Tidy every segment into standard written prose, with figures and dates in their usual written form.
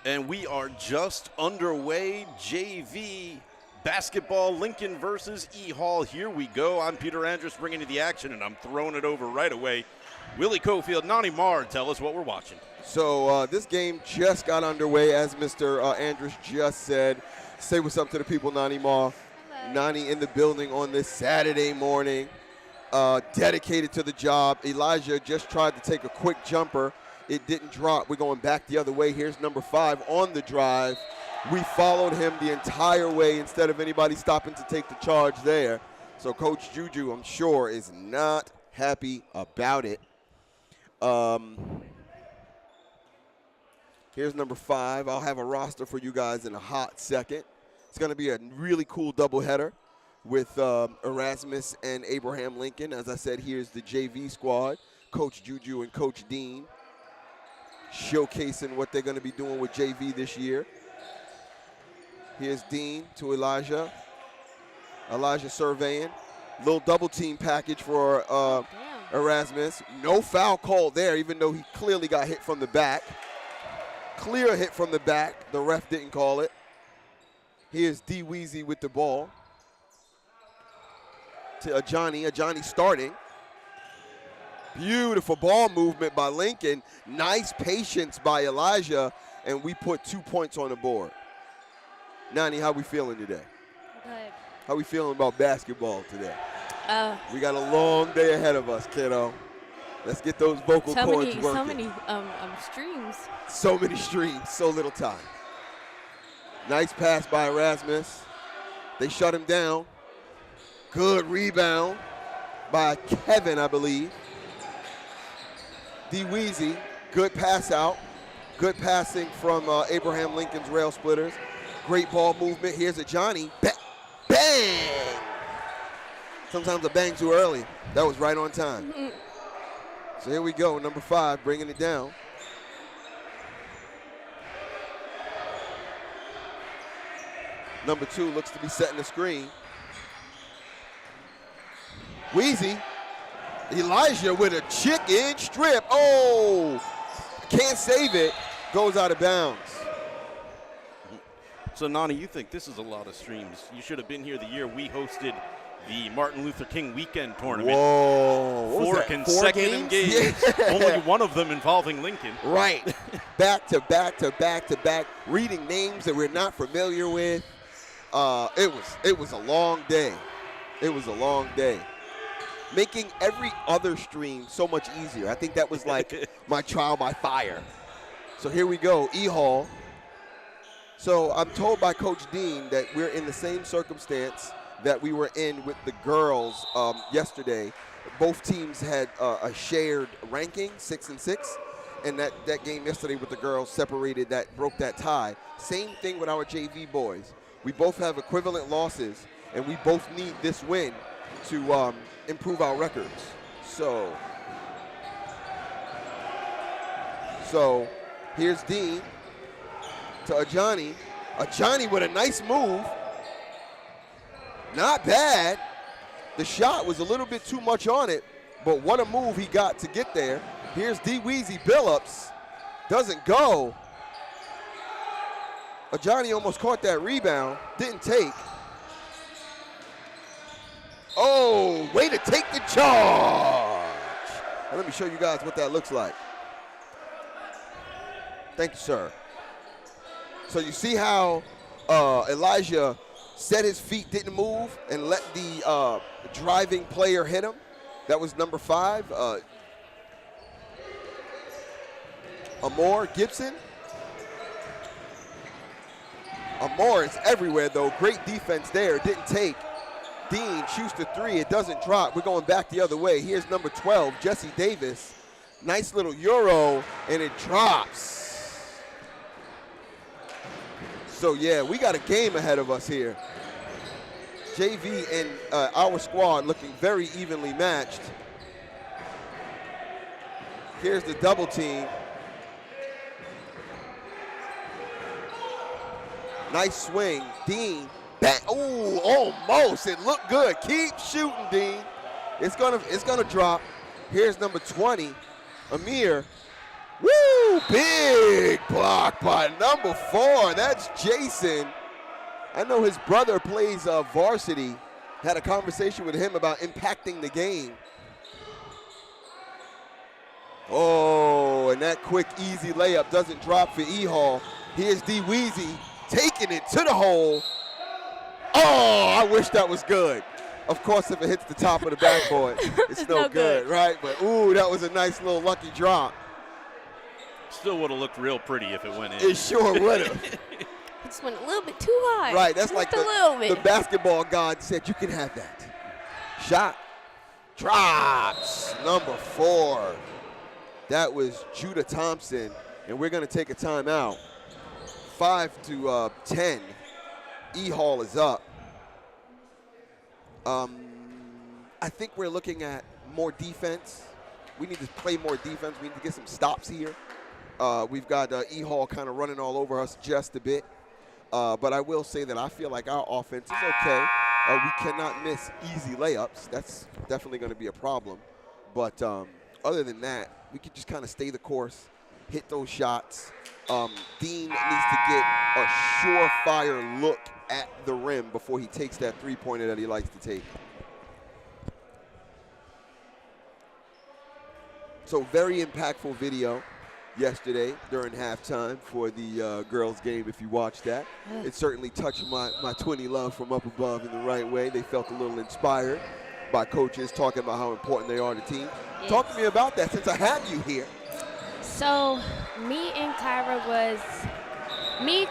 And we are just underway. JV basketball, Lincoln versus E Hall. Here we go. I'm Peter Andrus bringing you the action, and I'm throwing it over right away. Willie Cofield, Nani Marr, tell us what we're watching. So this game just got underway, as Mr. Andrus just said. Say what's up to the people, Nani Marr. Hello. Nani in the building on this Saturday morning, dedicated to the job. Elijah just tried to take a quick jumper. It didn't drop. We're going back the other way. Here's number 5 on the drive. We followed him the entire way instead of anybody stopping to take the charge there. So Coach Juju, I'm sure, is not happy about it. Here's number 5. I'll have a roster for you guys in a hot second. It's going to be a really cool doubleheader with Erasmus and Abraham Lincoln. As I said, here's the JV squad, Coach Juju and Coach Dean, showcasing what they're going to be doing with JV this year. Here's Dean to Elijah. Elijah surveying. Little double team package for Erasmus. No foul called there, even though he clearly got hit from the back. Clear hit from the back. The ref didn't call it. Here's D Weezy with the ball to Ajani. Ajani starting. Beautiful ball movement by Lincoln. Nice patience by Elijah, and we put 2 points on the board. Nani, how we feeling today? Good. How we feeling about basketball today? We got a long day ahead of us, kiddo. Let's get those vocal cords working. So many streams. So many streams, so little time. Nice pass by Erasmus. They shut him down. Good rebound by Kevin, I believe. D Weezy, good pass out. Good passing from Abraham Lincoln's rail splitters. Great ball movement. Here's a Johnny. Bang! Sometimes I bang too early. That was right on time. So here we go, number 5, bringing it down. Number 2 looks to be setting the screen. Weezy. Elijah with a chicken strip. Oh, can't save it. Goes out of bounds. So, Nani, you think this is a lot of streams. You should have been here the year we hosted the Martin Luther King weekend tournament. Whoa. 4 consecutive games. Yeah. Only one of them involving Lincoln. Right. Back to back to back to back. Reading names that we're not familiar with. It was a long day. It was a long day. Making every other stream so much easier. I think that was like my trial by fire. So here we go, E Hall. So I'm told by Coach Dean that we're in the same circumstance that we were in with the girls yesterday. Both teams had a shared ranking, 6-6, and that game yesterday with the girls separated that, broke that tie. Same thing with our JV boys. We both have equivalent losses, and we both need this win to improve our records. So here's Dean to Ajani. Ajani with a nice move. Not bad. The shot was a little bit too much on it, but what a move he got to get there. Here's D Weezy Billups. Doesn't go. Ajani almost caught that rebound. Didn't take. Oh, way to take the charge. Now let me show you guys what that looks like. Thank you, sir. So you see how Elijah set his feet, didn't move, and let the driving player hit him? That was number 5. Amor Gibson. Amor is everywhere, though. Great defense there. Didn't take. Dean shoots the 3. It doesn't drop. We're going back the other way. Here's number 12, Jesse Davis. Nice little Euro, and it drops. So, yeah, we got a game ahead of us here. JV and our squad looking very evenly matched. Here's the double team. Nice swing. Dean. Ooh, almost. It looked good. Keep shooting, Dean. It's gonna drop. Here's number 20, Amir. Woo! Big block by number 4. That's Jason. I know his brother plays varsity. Had a conversation with him about impacting the game. Oh, and that quick, easy layup doesn't drop for E Hall. Here's D Weezy taking it to the hole. Oh, I wish that was good. Of course, if it hits the top of the backboard, it's no good, right? But, ooh, that was a nice little lucky drop. Still would have looked real pretty if it went in. It sure would have. Just went a little bit too high. Right, that's just like the the basketball god said, you can have that. Shot. Drops. Number 4. That was Judah Thompson, and we're going to take a timeout. 5 to 10. E Hall is up. I think we're looking at more defense. We need to play more defense. We need to get some stops here. We've got E Hall kind of running all over us just a bit. But I will say that I feel like our offense is okay. We cannot miss easy layups. That's definitely going to be a problem. But other than that, we could just kind of stay the course, hit those shots. Dean needs to get a surefire look at the rim before he takes that three-pointer that he likes to take. So very impactful video yesterday during halftime for the girls' game, if you watched that. It certainly touched my Twinnie love from up above in the right way. They felt a little inspired by coaches talking about how important they are to team. Yes. Talk to me about that since I have you here. So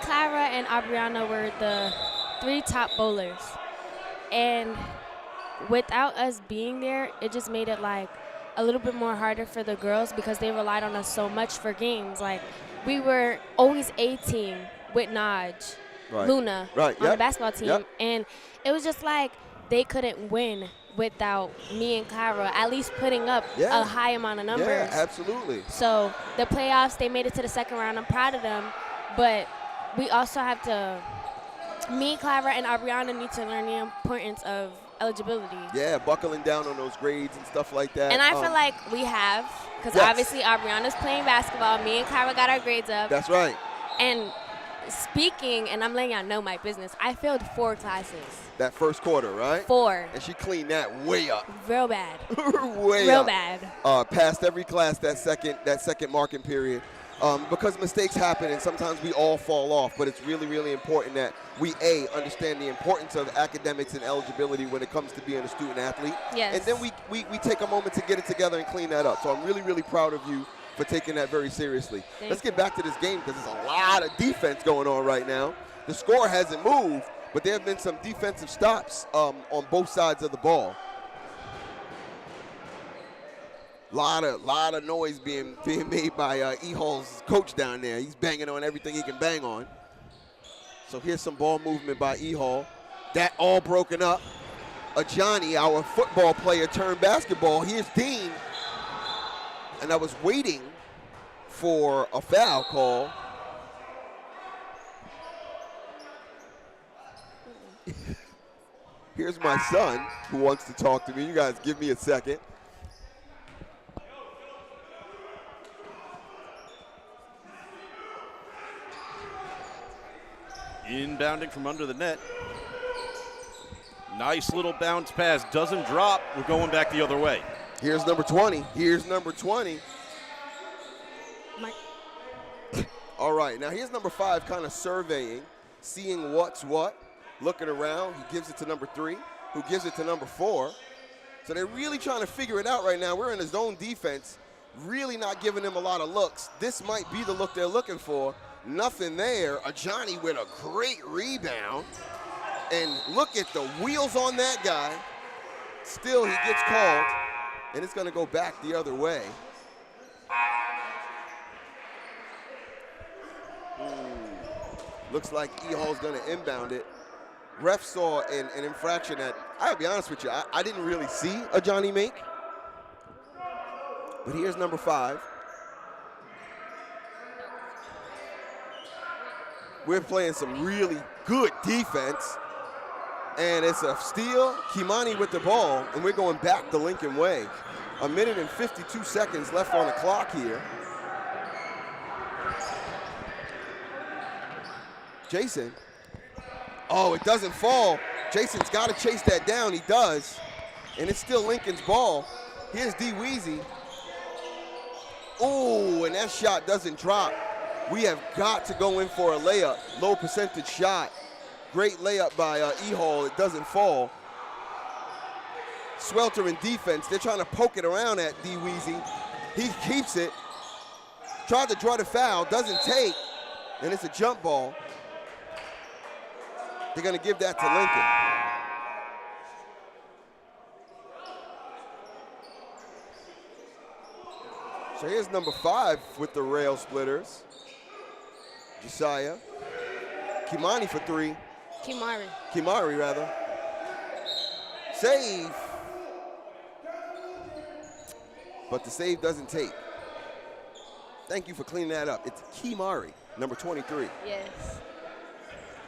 Clara and Aubriana were the 3 top bowlers. And without us being there, it just made it like a little bit more harder for the girls because they relied on us so much for games. Like, we were always A team with Naj, Luna on the basketball team. And it was just like they couldn't win without me and Clara at least putting up a high amount of numbers. Yeah, absolutely. So the playoffs, they made it to the second round. I'm proud of them. But we also have to, me, Clara, and Aubriana need to learn the importance of eligibility. Yeah, buckling down on those grades and stuff like that. And I feel like we have, because obviously Aubriana's playing basketball. Me and Clara got our grades up. That's right. And speaking, and I'm letting y'all know my business, I failed 4 classes. That first quarter, right? 4. And she cleaned that way up. Real bad. Real bad. Passed every class that second marking period. Because mistakes happen and sometimes we all fall off, but it's really, really important that we, understand the importance of academics and eligibility when it comes to being a student athlete. Yes. And then we take a moment to get it together and clean that up. So I'm really, really proud of you for taking that very seriously. Let's get back to this game because there's a lot of defense going on right now. The score hasn't moved, but there have been some defensive stops on both sides of the ball. Lot of noise being made by E Hall's coach down there. He's banging on everything he can bang on. So here's some ball movement by E Hall. That all broken up. Johnny, our football player turned basketball. Here's Dean. And I was waiting for a foul call. Here's my son who wants to talk to me. You guys give me a second. Inbounding from under the net. Nice little bounce pass. Doesn't drop. We're going back the other way. Here's number 20. All right, now here's number 5 kind of surveying, seeing what's what, looking around. He gives it to number 3, who gives it to number 4. So they're really trying to figure it out right now. We're in a zone defense, really not giving them a lot of looks. This might be the look they're looking for. Nothing there. Johnny with a great rebound. And look at the wheels on that guy. Still, he gets called. And it's going to go back the other way. Looks like E Hall's going to inbound it. Ref saw an infraction that, I'll be honest with you, I didn't really see a Johnny make. But here's number 5. We're playing some really good defense. And it's a steal. Kimani with the ball, and we're going back the Lincoln way. 1 minute and 52 seconds left on the clock here. Jason. Oh, it doesn't fall. Jason's got to chase that down. He does. And it's still Lincoln's ball. Here's D Weezy. Ooh, and that shot doesn't drop. We have got to go in for a layup. Low percentage shot. Great layup by E Hall. It doesn't fall. Sweltering defense. They're trying to poke it around at D Weezy. He keeps it. Tried to draw the foul. Doesn't take. And it's a jump ball. They're going to give that to Lincoln. So here's number 5 with the rail splitters. Josiah. Kimani for 3. Kimari, rather. Save. But the save doesn't take. Thank you for cleaning that up. It's Kimari, number 23. Yes.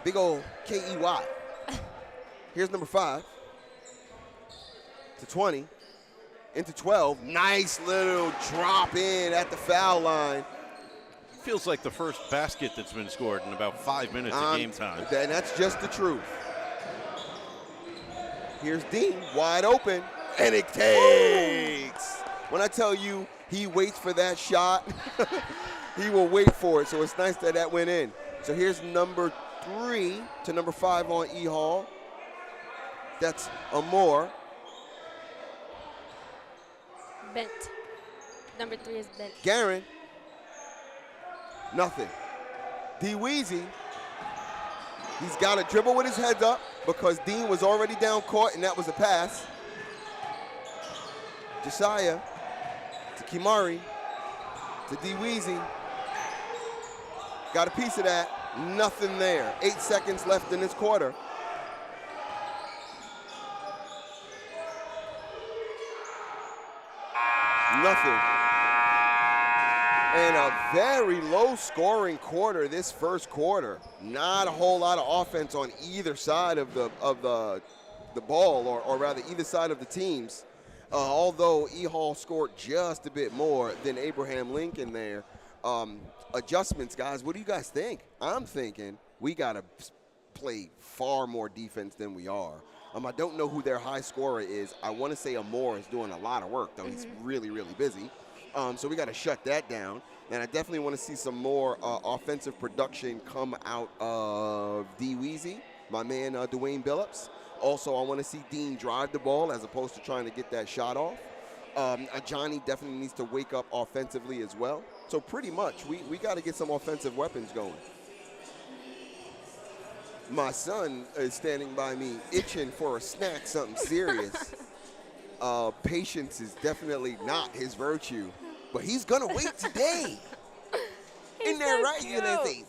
Big old K-E-Y. Here's number 5. To 20. Into 12. Nice little drop in at the foul line. Feels like the first basket that's been scored in about 5 minutes of game time. And that's just the truth. Here's Dean, wide open, and it takes. When I tell you he waits for that shot, he will wait for it. So it's nice that that went in. So here's number 3 to number 5 on E Hall. That's Amore. Bent. Number 3 is bent. Garen. Nothing. D Weezy. He's got to dribble with his head up because Dean was already down court and that was a pass. Josiah to Kimari to D Weezy. Got a piece of that. Nothing there. 8 seconds left in this quarter. Nothing. And a very low-scoring quarter this first quarter. Not a whole lot of offense on either side of the ball, or rather either side of the teams. Although E Hall scored just a bit more than Abraham Lincoln there. Adjustments, guys. What do you guys think? I'm thinking we got to play far more defense than we are. I don't know who their high scorer is. I want to say Amore is doing a lot of work, though. He's really, really busy. So we got to shut that down. And I definitely want to see some more offensive production come out of D Weezy, my man Dwayne Billups. Also, I want to see Dean drive the ball as opposed to trying to get that shot off. Johnny definitely needs to wake up offensively as well. So pretty much, we got to get some offensive weapons going. My son is standing by me itching for a snack, something serious. Patience is definitely not his virtue. But he's going to wait today. Isn't that right, Ulysses?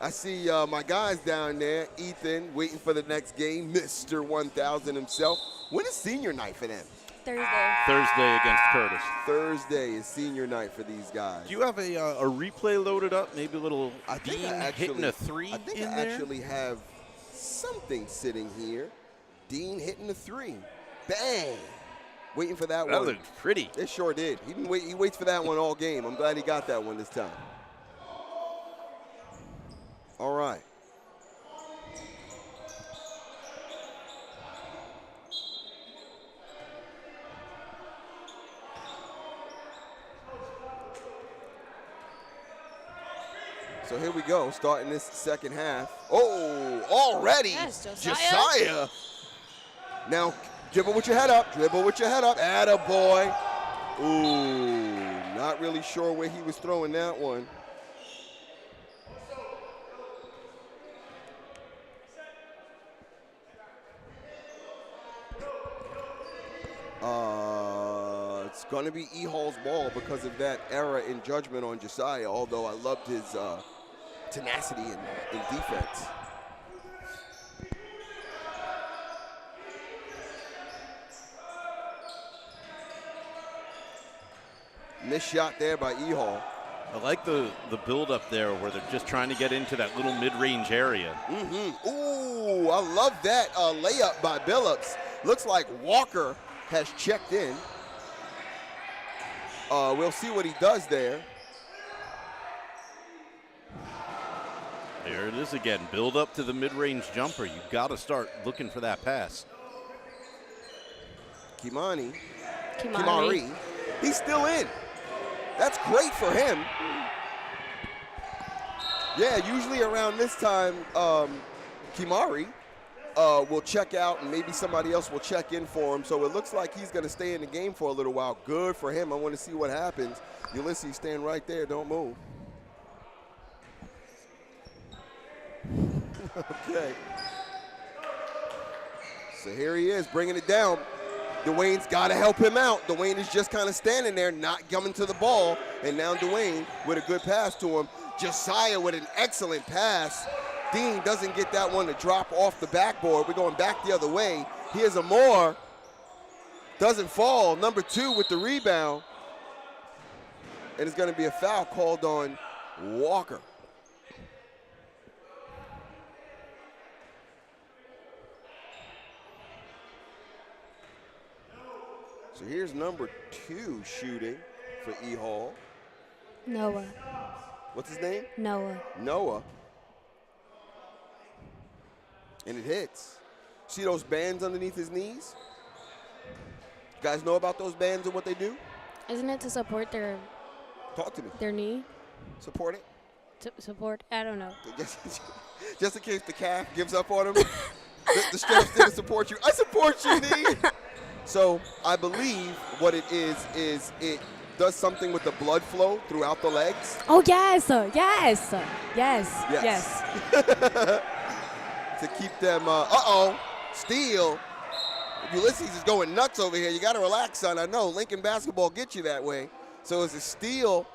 I see my guys down there, Ethan, waiting for the next game, Mr. 1000 himself. When is senior night for them? Thursday Against Curtis. Thursday is senior night for these guys. Do you have a replay loaded up? Maybe a little Dean hitting a 3 I think in I there? actually have something sitting here. Dean hitting a 3. Bang. Waiting for that one. That looked pretty. It sure did. He waits for that one all game. I'm glad he got that one this time. All right. So here we go, starting this second half. Oh, already. Yes, Josiah. Now, dribble with your head up. Dribble with your head up. Attaboy. Ooh, not really sure where he was throwing that one. It's going to be E Hall's ball because of that error in judgment on Josiah, although I loved his tenacity in defense. Missed shot there by E Hall. I like the build up there where they're just trying to get into that little mid-range area. Ooh, I love that layup by Billups. Looks like Walker has checked in. We'll see what he does there. There it is again. Build up to the mid-range jumper. You've got to start looking for that pass. Kimani. Kimari. He's still in. That's great for him. Yeah, usually around this time, Kimari will check out and maybe somebody else will check in for him. So it looks like he's going to stay in the game for a little while. Good for him. I want to see what happens. Ulysses, stand right there. Don't move. Okay. So here he is, bringing it down. Dwayne's got to help him out. Dwayne is just kind of standing there, not coming to the ball. And now Dwayne with a good pass to him. Josiah with an excellent pass. Dean doesn't get that one to drop off the backboard. We're going back the other way. Here's Amore. Doesn't fall. Number 2 with the rebound. And it's going to be a foul called on Walker. So here's number 2 shooting for E Hall. Noah. What's his name? Noah. And it hits. See those bands underneath his knees? You guys know about those bands and what they do? Isn't it to support their Talk to me. knee? Support it. To support? I don't know. Just in case the calf gives up on him. the straps didn't support you. I support you, knee. So I believe what it is it does something with the blood flow throughout the legs. Oh, yes. To keep them, steal. Ulysses is going nuts over here. You got to relax, son. I know Lincoln basketball gets you that way. So it's a steal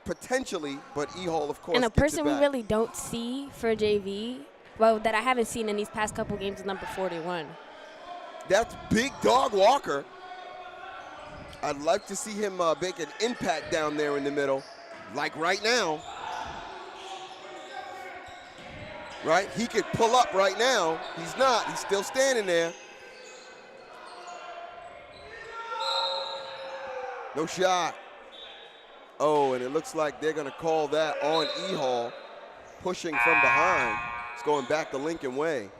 potentially, but E Hall, of course, And a gets person it we back. really don't see for JV, well, that I haven't seen in these past couple games, is number 41. That's big dog Walker. I'd like to see him make an impact down there in the middle, like right now. Right? He could pull up right now. He's not. He's still standing there. No shot. Oh, and it looks like they're going to call that on E Hall, pushing from behind. It's going back the Lincoln way.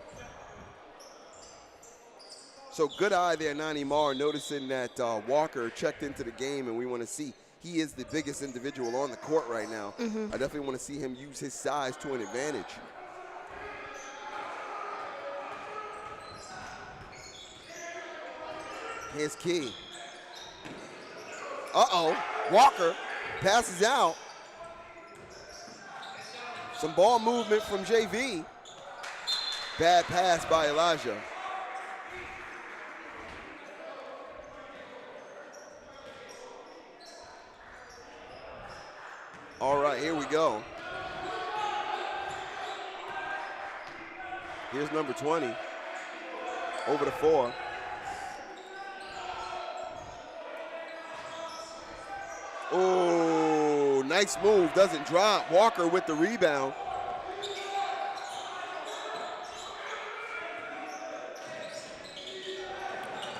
So good eye there, Nani Marr, noticing that Walker checked into the game, and we want to see. He is the biggest individual on the court right now. I definitely want to see him use his size to an advantage. Here's Key. Walker passes out. Some ball movement from JV. Bad pass by Elijah. All right, here we go. Here's number 20. Over to 4. Oh, nice move. Doesn't drop. Walker with the rebound.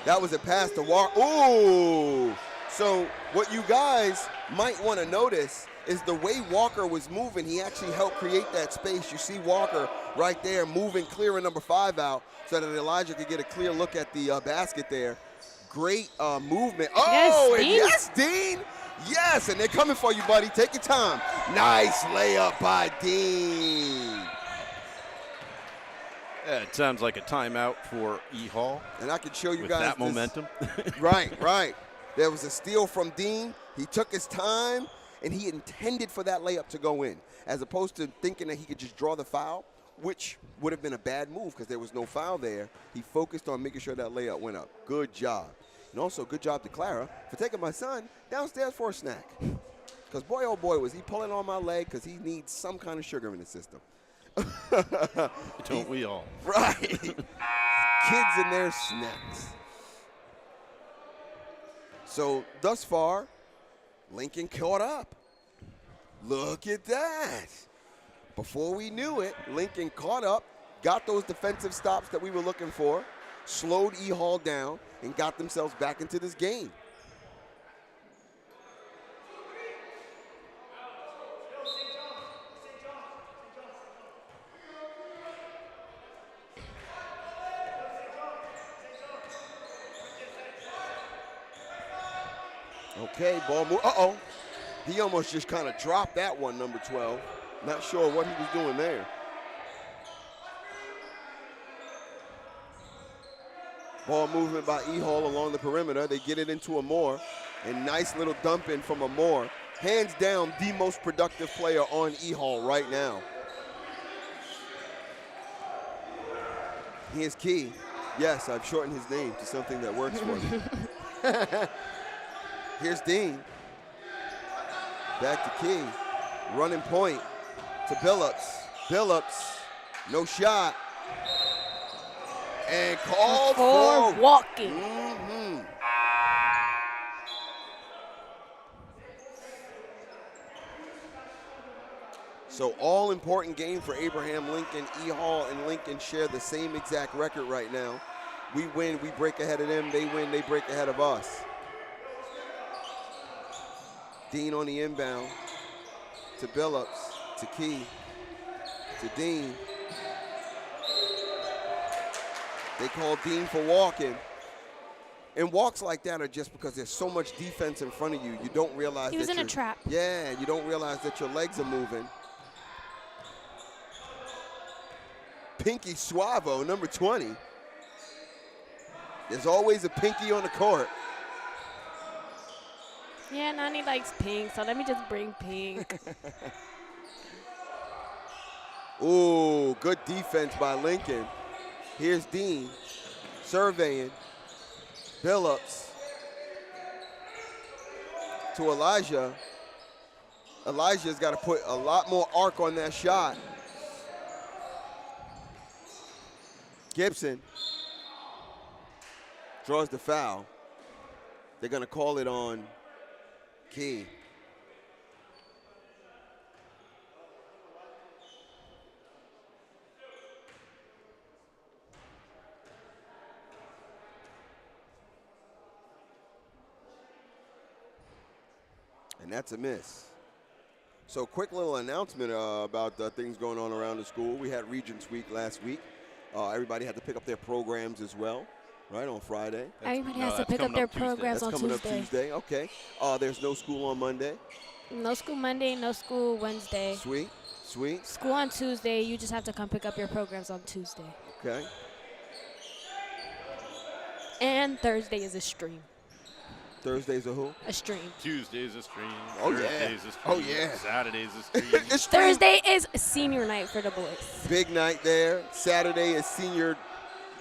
That was a pass to Walker. Oh! So what you guys might want to notice is the way Walker was moving, he actually helped create that space. You see Walker right there moving, clearing number 5 out so that Elijah could get a clear look at the basket there. Great movement. Oh, Yes, and Dean. yes, Dean. Yes, and they're coming for you, buddy. Take your time. Nice layup by Dean. Yeah, it sounds like a timeout for E Hall. And I can show you with guys that this. momentum. Right. There was a steal from Dean. He took his time, and he intended for that layup to go in, as opposed to thinking that he could just draw the foul, which would have been a bad move because there was no foul there. He focused on making sure that layup went up. Good job. And also, good job to Clara for taking my son downstairs for a snack. Because boy, oh boy, was he pulling on my leg because he needs some kind of sugar in his system. Don't we all? Right. Kids and their snacks. So, thus far, Lincoln caught up. Look at that. Before we knew it, Lincoln caught up, got those defensive stops that we were looking for, slowed E Hall down, and got themselves back into this game. Okay, ball move. Uh-oh. He almost just kind of dropped that one, number 12. Not sure what he was doing there. Ball movement by E Hall along the perimeter. They get it into Amore. And nice little dump in from Amore. Hands down, the most productive player on E Hall right now. Here's Key. Yes, I've shortened his name to something that works for me. Here's Dean. Back to Key. Running point to Billups. Billups, no shot. And called for walking. Mm-hmm. So all important game for Abraham Lincoln. E Hall and Lincoln share the same exact record right now. We win, we break ahead of them. They win, they break ahead of us. Dean on the inbound to Billups, to Key, to Dean. They call Dean for walking. And walks like that are just because there's so much defense in front of you. You don't realize He was in a trap. Yeah, you don't realize that your legs are moving. Pinky Suavo, number 20. There's always a pinky on the court. Yeah, Nani likes pink, so let me just bring pink. Ooh, good defense by Lincoln. Here's Dean, surveying. Billups to Elijah. Elijah's got to put a lot more arc on that shot. Gibson draws the foul. They're going to call it on Key. And that's a miss. So quick little announcement about things going on around the school. We had Regents Week last week. Everybody had to pick up their programs as well, right, on Friday. Everybody has to pick up their programs on Tuesday. That's coming up Tuesday, okay. There's no school on Monday. No school Monday, no school Wednesday. Sweet, sweet. School on Tuesday. You just have to come pick up your programs on Tuesday. Okay. And Thursday is a stream. Thursday's a who? A stream. Tuesday's a stream. Oh, Thursday's yeah. a stream. Oh, yeah. Saturday's a stream. Thursday is senior night for the boys. Big night there. Saturday is senior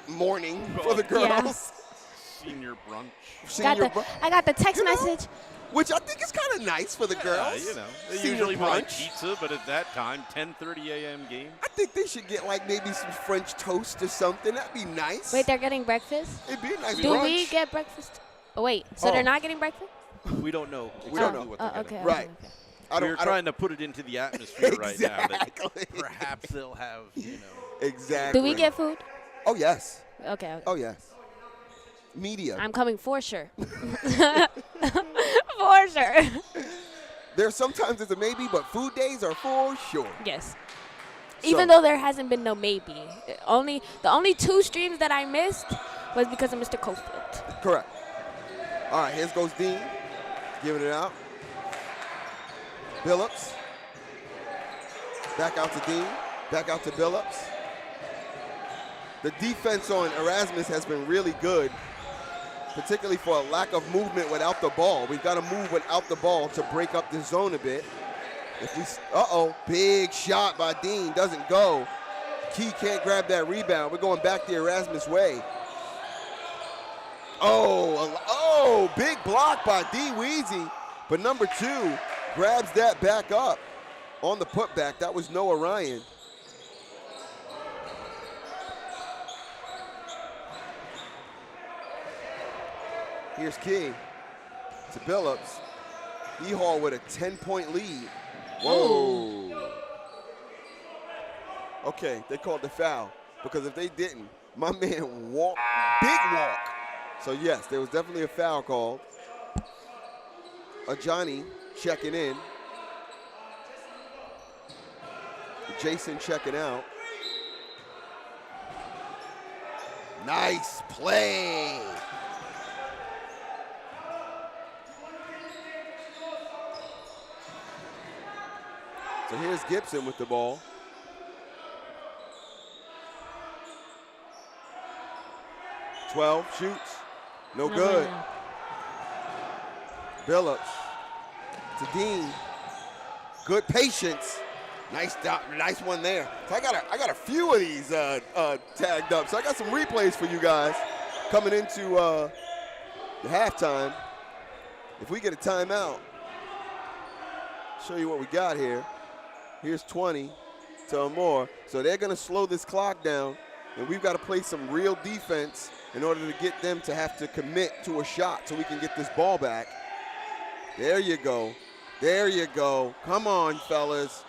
morning for the girls. Yeah. Senior brunch. Senior I got the text message. Which I think is kind of nice for the girls. You know, they Senior usually buy brunch. pizza, but at that time, 10:30 a.m. game. I think they should get like maybe some French toast or something. That'd be nice. Wait, they're getting breakfast? It'd be a nice Do brunch. we get breakfast? Oh, wait. So they're not getting breakfast? We don't know. We don't know. what they're Okay. Right. Okay. We're trying to put it into the atmosphere right now. That Exactly. perhaps they'll have, Exactly. Do we get food? Oh, yes. Okay. Oh, yes. Media. I'm coming for sure. For sure. There's sometimes it's a maybe, but food days are for sure. Yes. So- Even though there hasn't been no maybe. The only 2 streams that I missed was because of Mr. Cofield. Correct. All right, here goes Dean. Giving it out. Billups. Back out to Dean. Back out to Billups. The defense on Erasmus has been really good, particularly for a lack of movement without the ball. We've got to move without the ball to break up the zone a bit. Big shot by Dean, doesn't go. Key can't grab that rebound. We're going back the Erasmus way. Big block by D. Weezy, but number 2 grabs that back up on the putback. That was Noah Ryan. Here's Key to Billups. E Hall with a 10-point lead. Whoa. Okay, they called the foul because if they didn't, my man walked, big walk. So yes, there was definitely a foul called. Johnny checking in. Jason checking out. Nice play. So here's Gibson with the ball. Shoots. No good. Billups to Dean. Good patience. Nice one there. So I got a few of these tagged up. So I got some replays for you guys coming into the halftime. If we get a timeout, show you what we got here. Here's 20 to more. So they're going to slow this clock down, and we've got to play some real defense in order to get them to have to commit to a shot so we can get this ball back. There you go. There you go. Come on, fellas.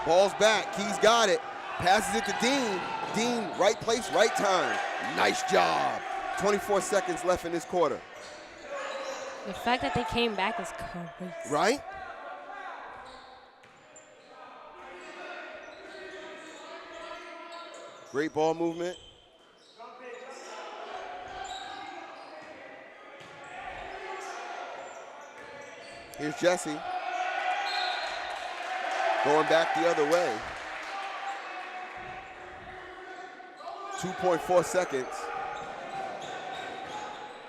Ball's back. Key's got it. Passes it to Dean. Dean, right place, right time. Nice job. 24 seconds left in this quarter. The fact that they came back is crazy. Right? Great ball movement. Here's Jesse. Going back the other way. 2.4 seconds.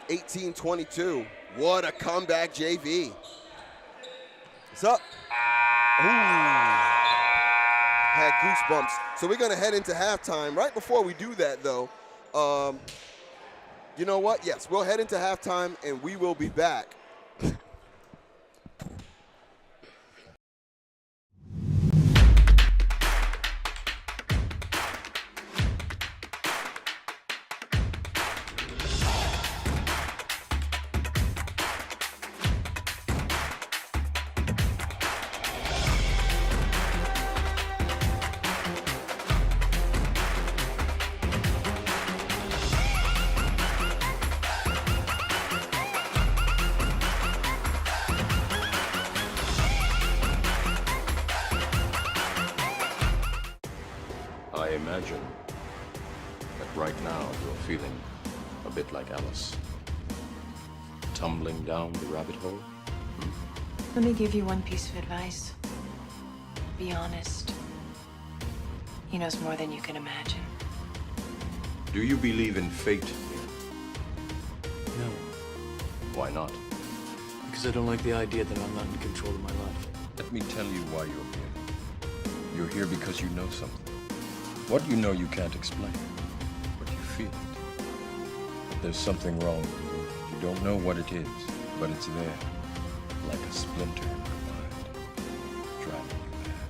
18-22. What a comeback, JV. It's up. Ooh. Had goosebumps. So we're going to head into halftime. Right before we do that, though, you know what? Yes, we'll head into halftime, and we will be back. I imagine that right now you're feeling a bit like Alice. Tumbling down the rabbit hole. Let me give you one piece of advice. Be honest. He knows more than you can imagine. Do you believe in fate? No, Why not? because I don't like the idea that I'm not in control of my life. Let me tell you why you're here. You're here because you know something. What you know you can't explain, but you feel it. There's something wrong. You don't know what it is, but it's there, like a splinter in your mind, driving you mad.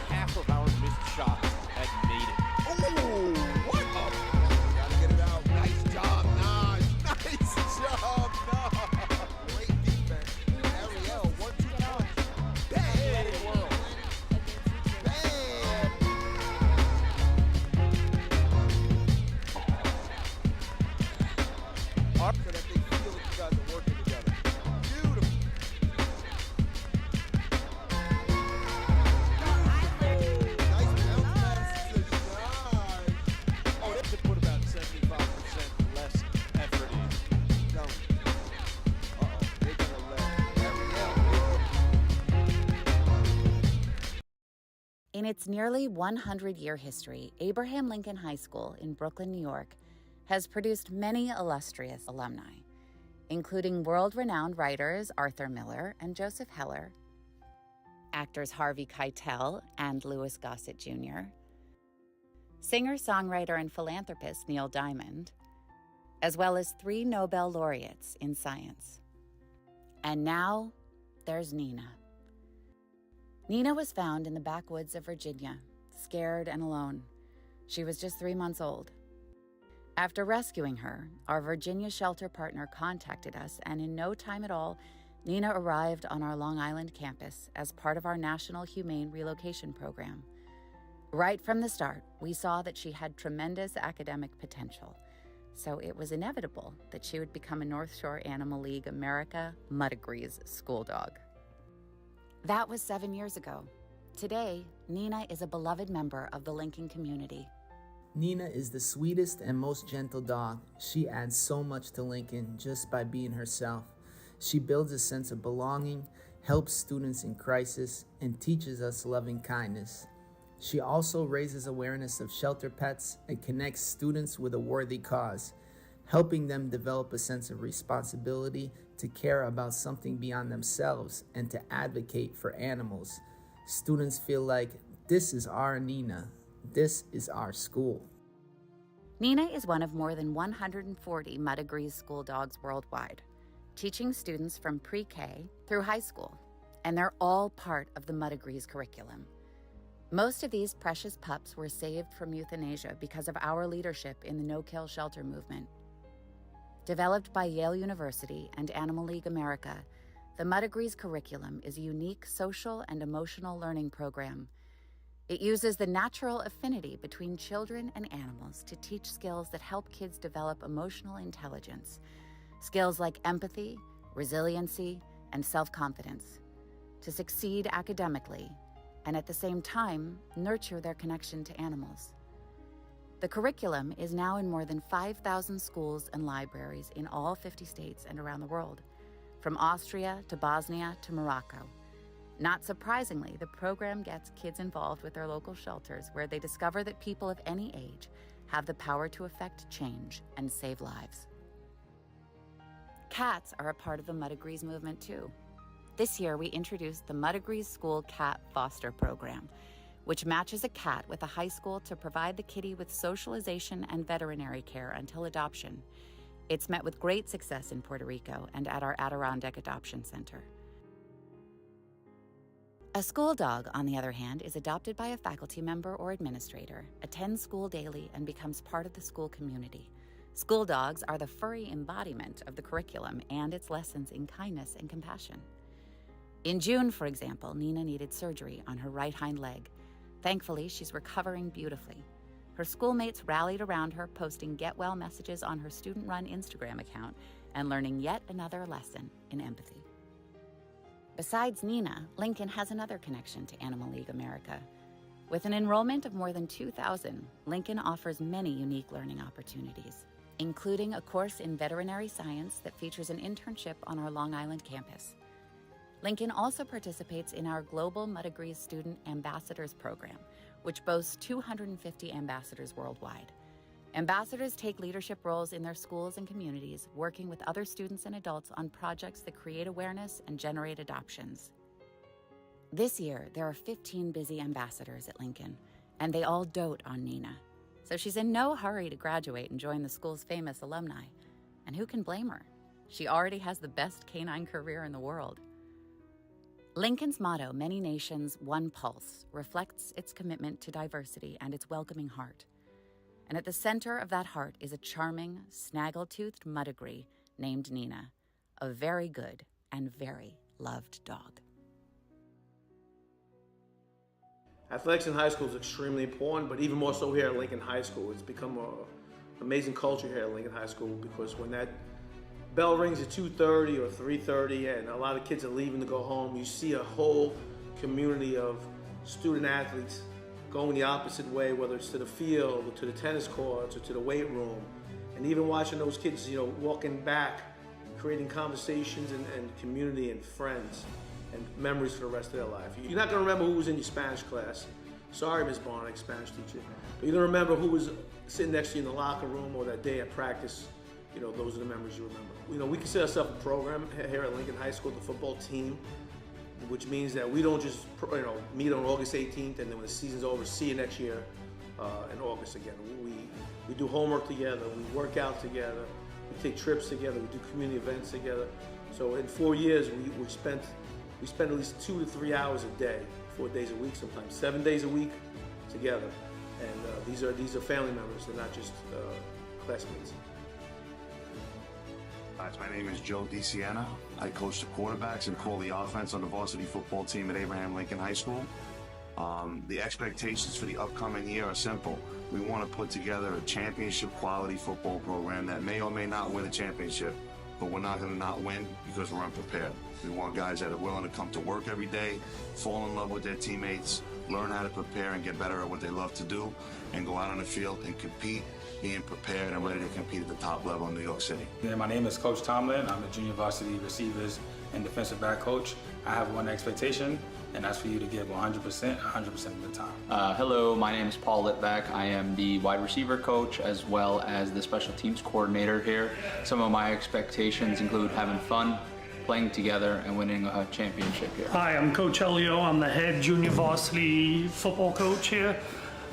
Half of our missed shots had made it. Ooh, what up? Gotta get it out. Nice job, Naj. Nice job, Naj. Great defense. Ariel, 1-2 punch. Bang. Bang. So that they feel that you guys are working together. Beautiful. Nice bounce pass to Naj. Oh, they could put about 75% less effort in. Down. Uh-oh, they're gonna let Ariel. In its nearly 100-year history, Abraham Lincoln High School in Brooklyn, New York, has produced many illustrious alumni, including world-renowned writers Arthur Miller and Joseph Heller, actors Harvey Keitel and Louis Gossett Jr., singer-songwriter and philanthropist Neil Diamond, as well as 3 Nobel laureates in science. And now, there's Nina. Nina was found in the backwoods of Virginia, scared and alone. She was just 3 months old. After rescuing her, our Virginia shelter partner contacted us, and in no time at all, Nina arrived on our Long Island campus as part of our National Humane Relocation Program. Right from the start, we saw that she had tremendous academic potential so it was inevitable that she would become a North Shore Animal League America Mudagrees school dog. That was 7 years ago. Today, Nina is a beloved member of the Lincoln community. Nina is the sweetest and most gentle dog. She adds so much to Lincoln just by being herself. She builds a sense of belonging, helps students in crisis, and teaches us loving kindness. She also raises awareness of shelter pets and connects students with a worthy cause, helping them develop a sense of responsibility to care about something beyond themselves and to advocate for animals. Students feel like, this is our Nina. This is our school. Nina is one of more than 140 Mudagrees school dogs worldwide, teaching students from pre-K through high school, and they're all part of the Mudagrees curriculum. Most of these precious pups were saved from euthanasia because of our leadership in the no-kill shelter movement. Developed by Yale University and Animal League America, the Mudagrees curriculum is a unique social and emotional learning program. It uses the natural affinity between children and animals to teach skills that help kids develop emotional intelligence, skills like empathy, resiliency, and self-confidence, to succeed academically, and at the same time, nurture their connection to animals. The curriculum is now in more than 5,000 schools and libraries in all 50 states and around the world, from Austria to Bosnia to Morocco. Not surprisingly, the program gets kids involved with their local shelters, where they discover that people of any age have the power to affect change and save lives. Cats are a part of the Mudagrees movement too. This year, we introduced the Mudagrees School Cat Foster Program, which matches a cat with a high school to provide the kitty with socialization and veterinary care until adoption. It's met with great success in Puerto Rico and at our Adirondack Adoption Center. A school dog, on the other hand, is adopted by a faculty member or administrator, attends school daily, and becomes part of the school community. School dogs are the furry embodiment of the curriculum and its lessons in kindness and compassion. In June, for example, Nina needed surgery on her right hind leg. Thankfully, she's recovering beautifully. Her schoolmates rallied around her, posting get well messages on her student-run Instagram account and learning yet another lesson in empathy. Besides Nina, Lincoln has another connection to Animal League America. With an enrollment of more than 2,000, Lincoln offers many unique learning opportunities, including a course in veterinary science that features an internship on our Long Island campus. Lincoln also participates in our Global Mudagrees Student Ambassadors Program, which boasts 250 ambassadors worldwide. Ambassadors take leadership roles in their schools and communities, working with other students and adults on projects that create awareness and generate adoptions. This year, there are 15 busy ambassadors at Lincoln, and they all dote on Nina. So she's in no hurry to graduate and join the school's famous alumni. And who can blame her? She already has the best canine career in the world. Lincoln's motto, Many Nations, One Pulse, reflects its commitment to diversity and its welcoming heart. And at the center of that heart is a charming, snaggle-toothed Mudagree named Nina, a very good and very loved dog. Athletics in high school is extremely important, but even more so here at Lincoln High School. It's become an amazing culture here at Lincoln High School, because when that bell rings at 2:30 or 3:30 and a lot of kids are leaving to go home, you see a whole community of student athletes going the opposite way, whether it's to the field or to the tennis courts or to the weight room, and even watching those kids, walking back, creating conversations and community and friends and memories for the rest of their life. You're not going to remember who was in your Spanish class. Sorry, Ms. Barnick, Spanish teacher. But you're going to remember who was sitting next to you in the locker room or that day at practice. Those are the memories you remember. We consider ourselves a program here at Lincoln High School, the football team, which means that we don't just meet on August 18th and then when the season's over, see you next year in August again. We do homework together, we work out together, we take trips together, we do community events together. So in 4 years, we spent at least 2 to 3 hours a day, 4 days a week, sometimes 7 days a week together. And these are family members, they're not just classmates. My name is Joe DeSiena. I coach the quarterbacks and call the offense on the varsity football team at Abraham Lincoln High School. The expectations for the upcoming year are simple. We want to put together a championship quality football program that may or may not win a championship, but we're not going to not win because we're unprepared. We want guys that are willing to come to work every day, fall in love with their teammates, learn how to prepare and get better at what they love to do, and go out on the field and compete, being prepared and ready to compete at the top level in New York City. Yeah, my name is Coach Tomlin. I'm a junior varsity receivers and defensive back coach. I have one expectation, and that's for you to give 100%, 100% of the time. Hello, my name is Paul Litvak. I am the wide receiver coach as well as the special teams coordinator here. Some of my expectations include having fun, playing together, and winning a championship here. Hi, I'm Coach Elio. I'm the head junior varsity football coach here.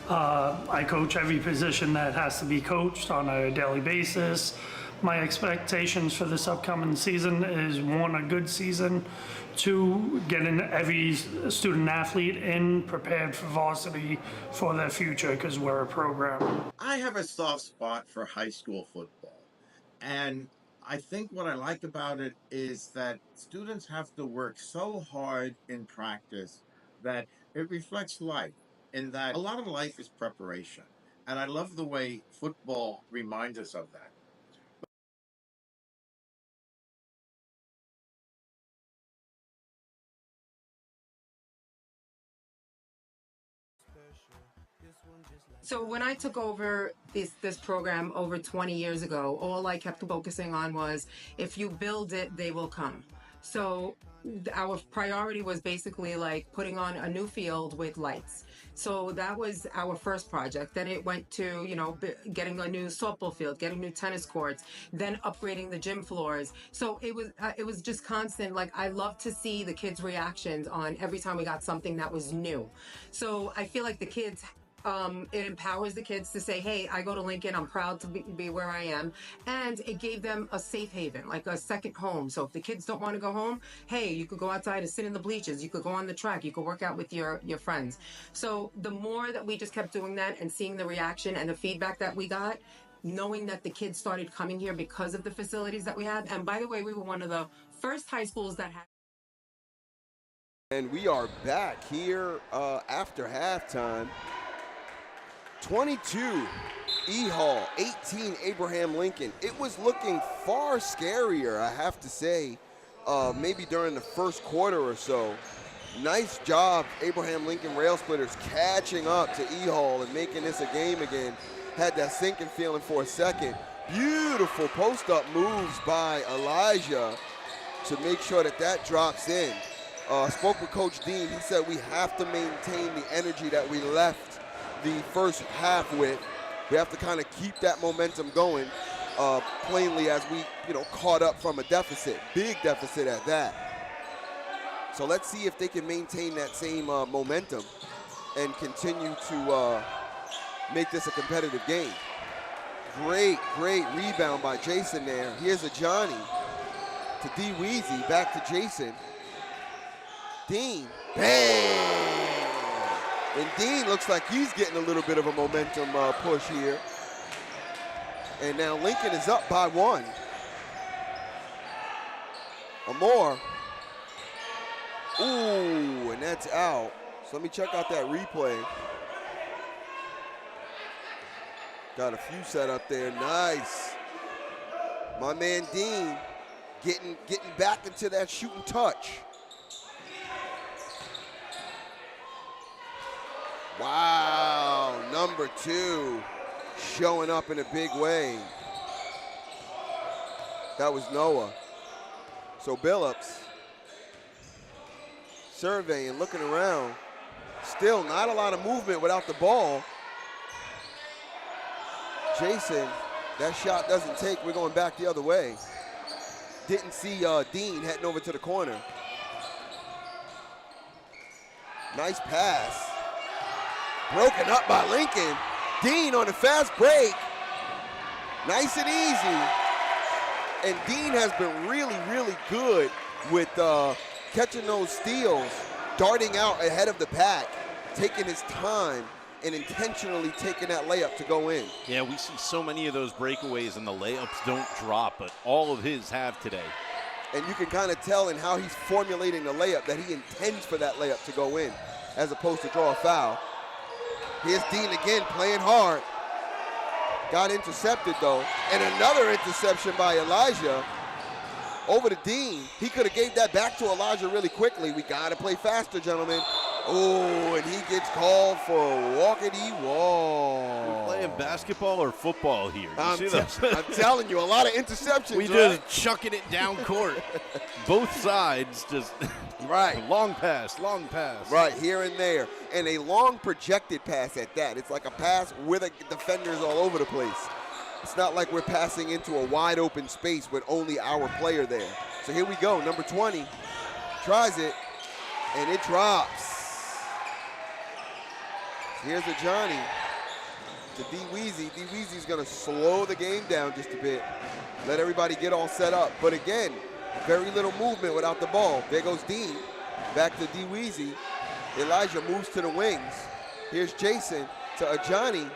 I coach every position that has to be coached on a daily basis. My expectations for this upcoming season is, one, a good season, two, getting every student athlete in prepared for varsity for their future because we're a program. I have a soft spot for high school football, and I think what I like about it is that students have to work so hard in practice that it reflects life, in that a lot of life is preparation. And I love the way football reminds us of that. So when I took over this program over 20 years ago, all I kept focusing on was, if you build it, they will come. So our priority was basically like putting on a new field with lights. So that was our first project. Then it went to, getting a new softball field, getting new tennis courts, then upgrading the gym floors. So it was just constant. Like, I love to see the kids' reactions on every time we got something that was new. So I feel like the kids, it empowers the kids to say, hey, I go to Lincoln, I'm proud to be where I am. And it gave them a safe haven, like a second home. So if the kids don't want to go home, hey, you could go outside and sit in the bleachers. You could go on the track. You could work out with your friends. So the more that we just kept doing that and seeing the reaction and the feedback that we got, knowing that the kids started coming here because of the facilities that we had. And by the way, we were one of the first high schools that had. And we are back here after halftime. 22 E Hall, 18 Abraham Lincoln. It was looking far scarier, I have to say, maybe during the first quarter or so. Nice job, Abraham Lincoln Rail Splitters, catching up to E Hall and making this a game again. Had that sinking feeling for a second. Beautiful post-up moves by Elijah to make sure that drops in. Spoke with Coach Dean. He said we have to maintain the energy that we left the first half with. We have to kind of keep that momentum going, plainly, as we caught up from a deficit, big deficit at that. So let's see if they can maintain that same momentum and continue to make this a competitive game. Great rebound by Jason there. Here's a Johnny to D Weezy, back to Jason. Dean, bang! And Dean looks like he's getting a little bit of a momentum push here. And now Lincoln is up by 1. Amore. Ooh, and that's out. So let me check out that replay. Got a few set up there, nice. My man Dean getting back into that shooting touch. Wow, number 2 showing up in a big way. That was Noah. So Billups surveying, looking around. Still not a lot of movement without the ball. Jason, that shot doesn't take. We're going back the other way. Didn't see Dean heading over to the corner. Nice pass. Broken up by Lincoln. Dean on a fast break. Nice and easy. And Dean has been really good with catching those steals, darting out ahead of the pack, taking his time, and intentionally taking that layup to go in. Yeah, we see so many of those breakaways and the layups don't drop, but all of his have today. And you can kind of tell in how he's formulating the layup that he intends for that layup to go in. as opposed to draw a foul. Here's Dean again playing hard. Got intercepted though. And another interception by Elijah. Over to Dean. He could have gave that back to Elijah really quickly. We got to play faster, gentlemen. Oh, and he gets called for a walkity-wall. We're playing basketball or football here. I'm telling you, a lot of interceptions. We just chucking it down court. Both sides just long pass. Right, here and there. And a long projected pass at that. It's like a pass with defenders all over the place. It's not like we're passing into a wide open space with only our player there. So here we go, number 20. Tries it, and it drops. Here's a Johnny to D Weezy. D Weezy's gonna slow the game down just a bit. Let everybody get all set up. But again, very little movement without the ball. There goes Dean, back to D Weezy. Elijah moves to the wings. Here's Jason to a Johnny.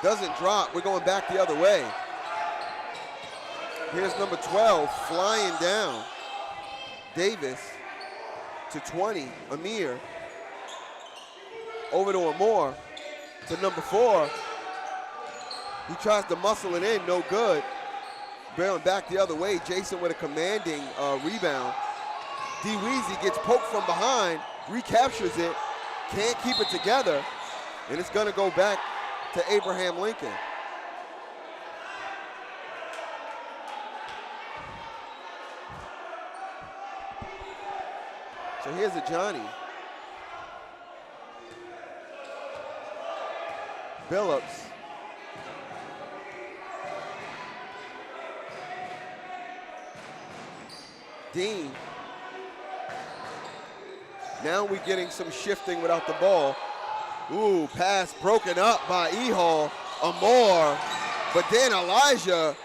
Doesn't drop, we're going back the other way. Here's number 12 flying down. Davis to 20, Amir. Over to Amor, to number 4. He tries to muscle it in, no good. Going back the other way, Jason with a commanding rebound. D Weezy gets poked from behind, recaptures it, can't keep it together, and it's gonna go back to Abraham Lincoln. So here's a Johnny. Billups. Dean. Now we're getting some shifting without the ball. Ooh, pass broken up by E Hall. Amor, but then Elijah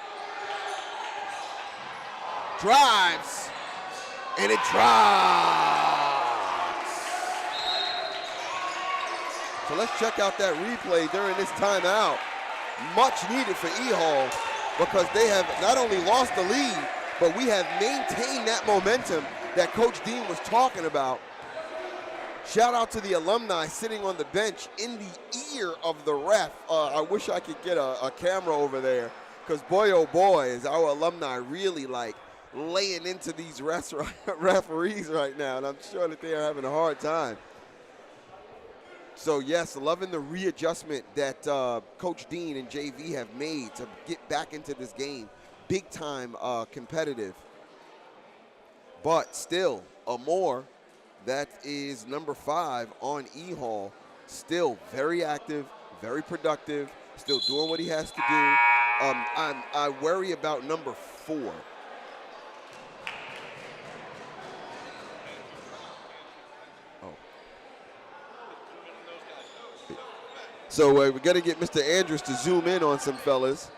drives, and it drops. So let's check out that replay during this timeout. Much needed for E Hall because they have not only lost the lead, but we have maintained that momentum that Coach Dean was talking about. Shout out to the alumni sitting on the bench in the ear of the ref. I wish I could get a camera over there because boy, oh boy, is our alumni really like laying into these referees right now, and I'm sure that they are having a hard time. So yes, loving the readjustment that Coach Dean and JV have made to get back into this game. Big time competitive. But still, Amor, that is number 5 on E Hall. Still very active, very productive, still doing what he has to do. I worry about number 4. So we're going to get Mr. Andrews to zoom in on some fellas.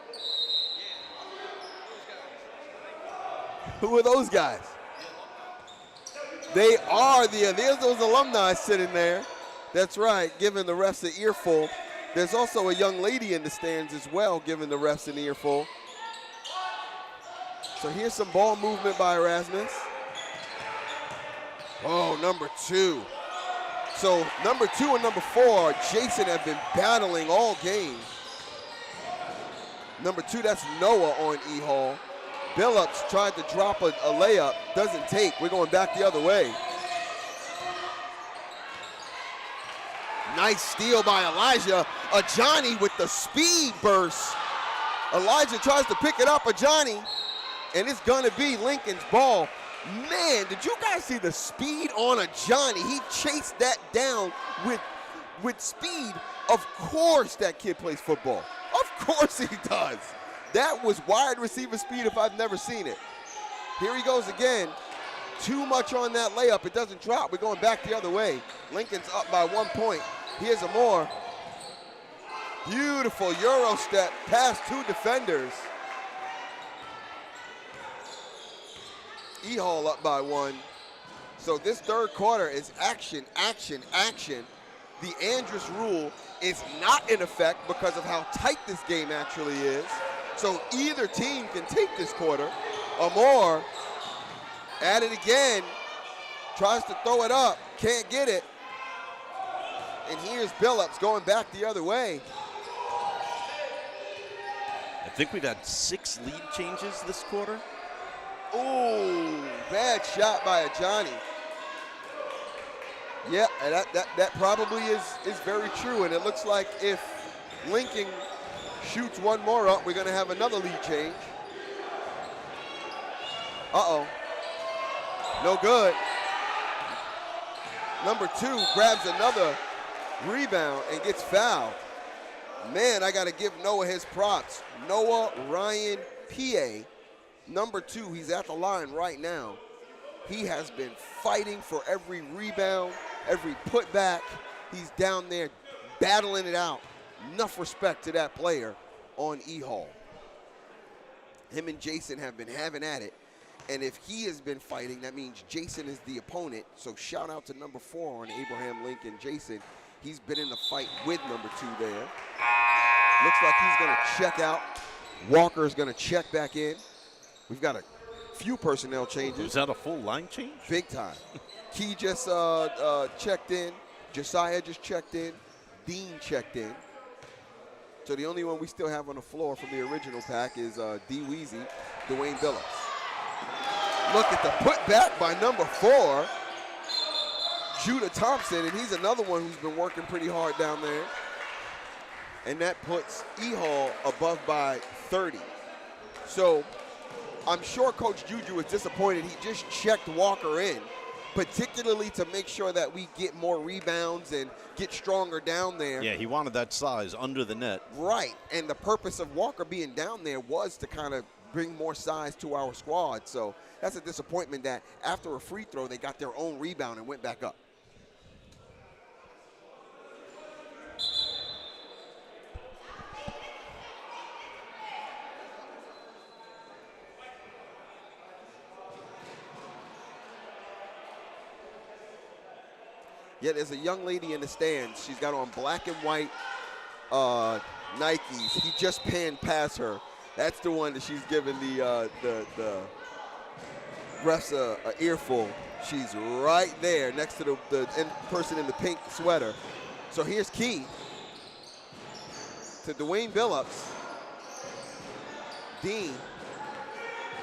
Who are those guys? They are there's those alumni sitting there. That's right, giving the refs an earful. There's also a young lady in the stands as well, giving the refs an earful. So here's some ball movement by Erasmus. Oh, number 2. So number 2 and number 4, Jason have been battling all game. Number 2, that's Noah on E Hall. Billups tried to drop a layup, doesn't take. We're going back the other way. Nice steal by Elijah. Ajani with the speed burst. Elijah tries to pick it up, Ajani, and it's gonna be Lincoln's ball. Man, did you guys see the speed on Ajani? He chased that down with speed. Of course that kid plays football. Of course he does. That was wide receiver speed if I've never seen it. Here he goes again. Too much on that layup. It doesn't drop. We're going back the other way. Lincoln's up by 1 point. Here's Amor. Beautiful Euro step past 2 defenders. E Hall up by 1. So this third quarter is action, action, action. The Andrews rule is not in effect because of how tight this game actually is. So either team can take this quarter. Amor at it again. Tries to throw it up, can't get it. And here's Billups going back the other way. I think we've had 6 lead changes this quarter. Ooh, bad shot by Ajani. Yeah, and that probably is very true. And it looks like if Lincoln shoots one more up, we're going to have another lead change. Uh-oh. No good. Number 2 grabs another rebound and gets fouled. Man, I got to give Noah his props. Noah Ryan P.A., number 2, he's at the line right now. He has been fighting for every rebound, every putback. He's down there battling it out. Enough respect to that player on E Hall. Him and Jason have been having at it. And if he has been fighting, that means Jason is the opponent. So shout out to number 4 on Abraham Lincoln. Jason, he's been in the fight with number 2 there. Looks like he's going to check out. Walker's going to check back in. We've got a few personnel changes. Was that a full line change? Big time. Key just checked in. Josiah just checked in. Dean checked in. So the only one we still have on the floor from the original pack is D. Weezy, Dwayne Billups. Look at the putback by number 4, Judah Thompson, and he's another one who's been working pretty hard down there. And that puts E Hall above by 30. So I'm sure Coach Juju is disappointed. He just checked Walker in, particularly to make sure that we get more rebounds and get stronger down there. Yeah, he wanted that size under the net. Right, and the purpose of Walker being down there was to kind of bring more size to our squad. So that's a disappointment that after a free throw, they got their own rebound and went back up. Yeah, there's a young lady in the stands. She's got on black and white Nikes. He just panned past her. That's the one that she's giving the refs a earful. She's right there next to the person in the pink sweater. So here's Key to Dwayne Billups. Dean.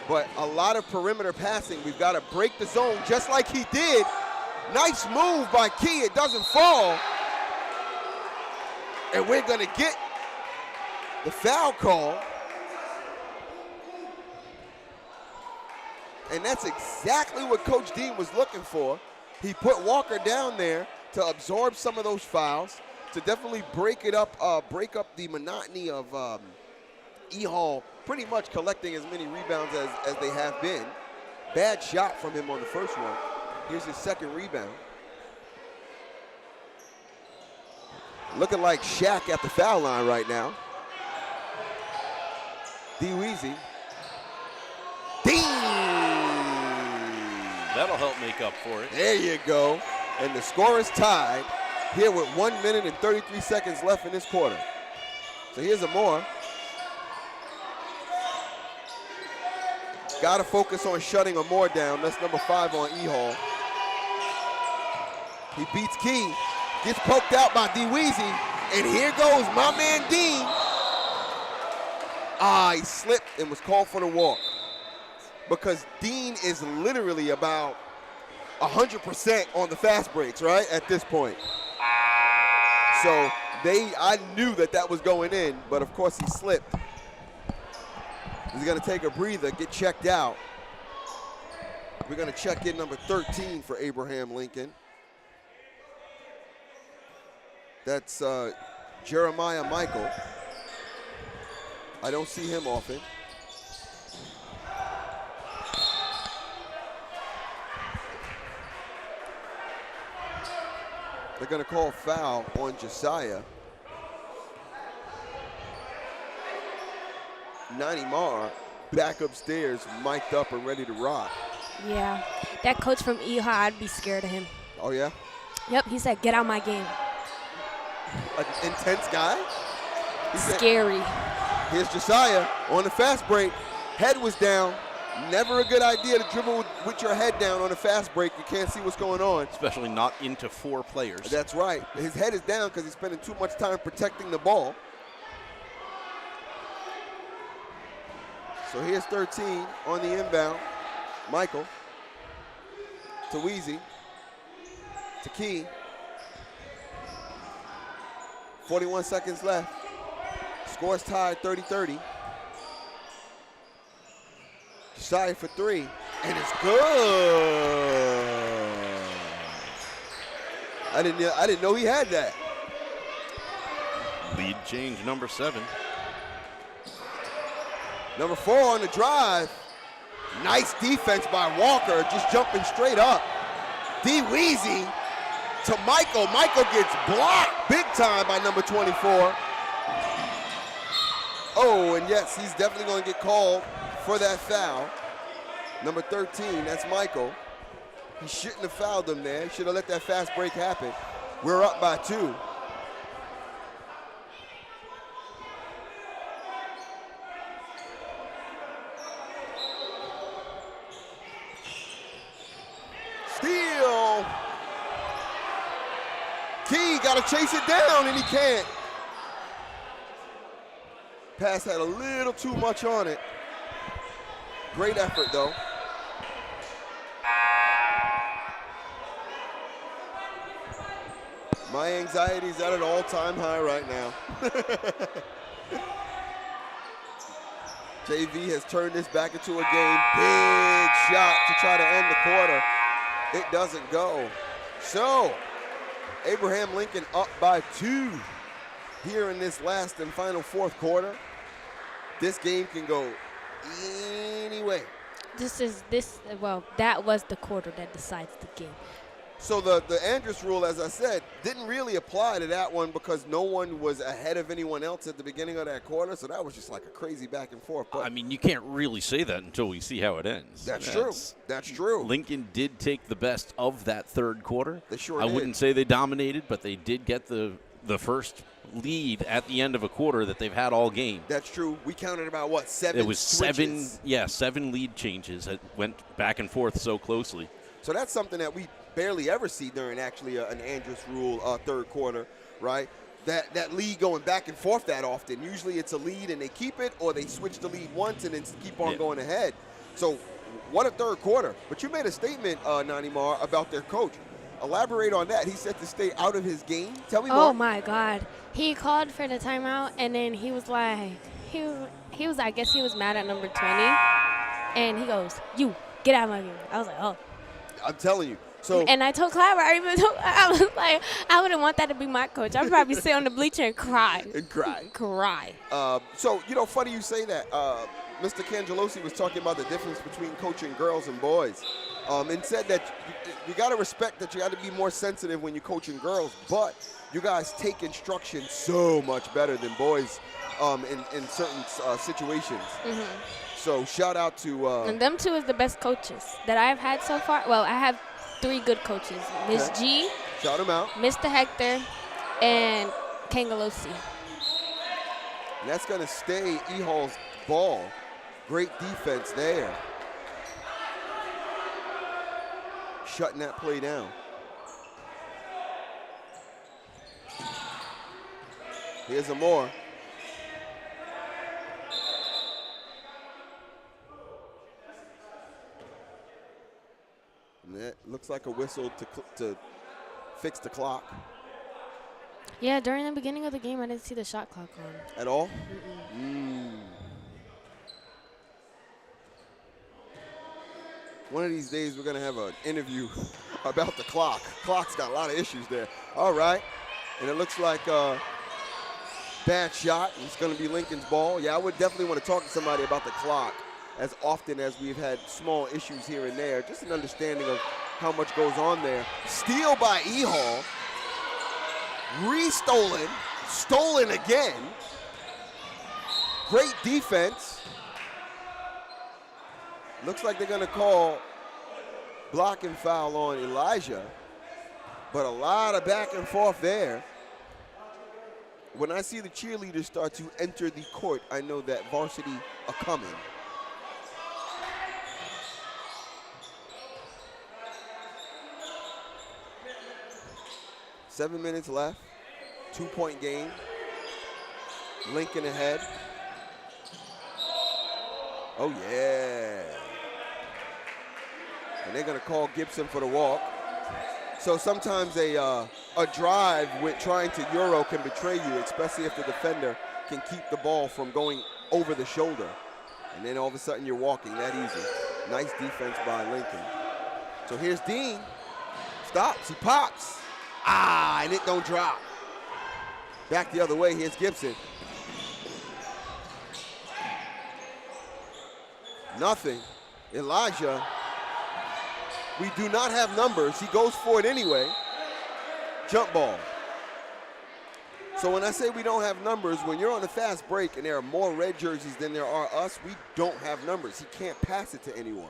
But a lot of perimeter passing. We've got to break the zone just like he did. Nice move by Key. It doesn't fall. And we're going to get the foul call. And that's exactly what Coach Dean was looking for. He put Walker down there to absorb some of those fouls, to definitely break it up, break up the monotony of E Hall pretty much collecting as many rebounds as they have been. Bad shot from him on the first one. Here's his second rebound. Looking like Shaq at the foul line right now. D. Weezy. Dean! That'll help make up for it. There you go. And the score is tied here with 1 minute and 33 seconds left in this quarter. So here's Amore. Got to focus on shutting Amore down. That's number 5 on E Hall. He beats Key, gets poked out by D. Weezy, and here goes my man Dean. He slipped and was called for the walk because Dean is literally about 100% on the fast breaks, right, at this point. So I knew that was going in, but of course he slipped. He's gonna take a breather, get checked out. We're gonna check in number 13 for Abraham Lincoln. That's Jeremiah Michael. I don't see him often. They're gonna call foul on Josiah. Nani Mar back upstairs, mic'd up and ready to rock. Yeah, that coach from E Hall, I'd be scared of him. Oh yeah? Yep, he said, get out my game. An intense guy? Scary. Here's Josiah on the fast break. Head was down. Never a good idea to dribble with your head down on a fast break. You can't see what's going on. Especially not into 4 players. That's right. His head is down because he's spending too much time protecting the ball. So here's 13 on the inbound. Michael to Weezy to Key. 41 seconds left. Scores tied 30-30. Shy for 3, and it's good. I didn't know he had that. Lead change, number 7. Number 4 on the drive. Nice defense by Walker, just jumping straight up. D Weezy to Michael. Michael gets blocked big time by number 24. Oh, and yes, he's definitely going to get called for that foul. Number 13, that's Michael. He shouldn't have fouled him there. He should have let that fast break happen. We're up by 2. Steal. Key got to chase it down, and he can't. Pass had a little too much on it. Great effort, though. My anxiety's at an all-time high right now. JV has turned this back into a game. Big shot to try to end the quarter. It doesn't go. So, Abraham Lincoln up by 2 here in this last and final 4th quarter. This game can go anyway. That was the quarter that decides the game. So the Andrus rule, as I said, didn't really apply to that one because no one was ahead of anyone else at the beginning of that quarter. So that was just like a crazy back and forth. But I mean, you can't really say that until we see how it ends. That's true. That's true. Lincoln did take the best of that 3rd quarter. They sure I did. wouldn't say they dominated, but they did get the first lead at the end of a quarter that they've had all game. That's true. We counted about, what, 7 It was switches? 7 lead changes that went back and forth so closely. So that's something that we barely ever see during actually an Andrus rule 3rd quarter, right? That lead going back and forth that often. Usually it's a lead and they keep it, or they switch the lead once and then keep on going ahead. So what a 3rd quarter. But you made a statement, Nanimar, about their coach. Elaborate on that. He said to stay out of his game. Tell me more. Oh my God. He called for the timeout, and then he was like, he was, I guess he was mad at number 20. And he goes, "You, get out of my game." I was like, oh. I'm telling you. So, and I told Clyde, I was like, I wouldn't want that to be my coach. I'd probably sit on the bleacher and cry. Cry. So, funny you say that. Mr. Cangelosi was talking about the difference between coaching girls and boys, and said that you got to respect that you got to be more sensitive when you're coaching girls, but you guys take instruction so much better than boys in certain situations. Mm-hmm. So shout out to and them 2 is the best coaches that I've had so far. Well, I have 3 good coaches: Miss G, shout them out, Mr. Hector, and Cangelosi. And that's going to stay E Hall's ball. Great defense there. Shutting that play down. Here's Amore. And that looks like a whistle to fix the clock. Yeah, during the beginning of the game, I didn't see the shot clock on. At all? One of these days, we're going to have an interview about the clock. Clock's got a lot of issues there. All right. And it looks like a bad shot. It's going to be Lincoln's ball. Yeah, I would definitely want to talk to somebody about the clock as often as we've had small issues here and there. Just an understanding of how much goes on there. Steal by E Hall. Re-stolen. Stolen again. Great defense. Looks like they're going to call block and foul on Elijah, but a lot of back and forth there. When I see the cheerleaders start to enter the court, I know that varsity are coming. 7 minutes left. 2-point game. Lincoln ahead. Oh, yeah. And they're going to call Gibson for the walk. So sometimes a drive with trying to Euro can betray you, especially if the defender can keep the ball from going over the shoulder. And then all of a sudden you're walking that easy. Nice defense by Lincoln. So here's Dean. Stops, he pops. And it don't drop. Back the other way, here's Gibson. Nothing. Elijah. We do not have numbers. He goes for it anyway. Jump ball. So when I say we don't have numbers, when you're on a fast break and there are more red jerseys than there are us, we don't have numbers. He can't pass it to anyone.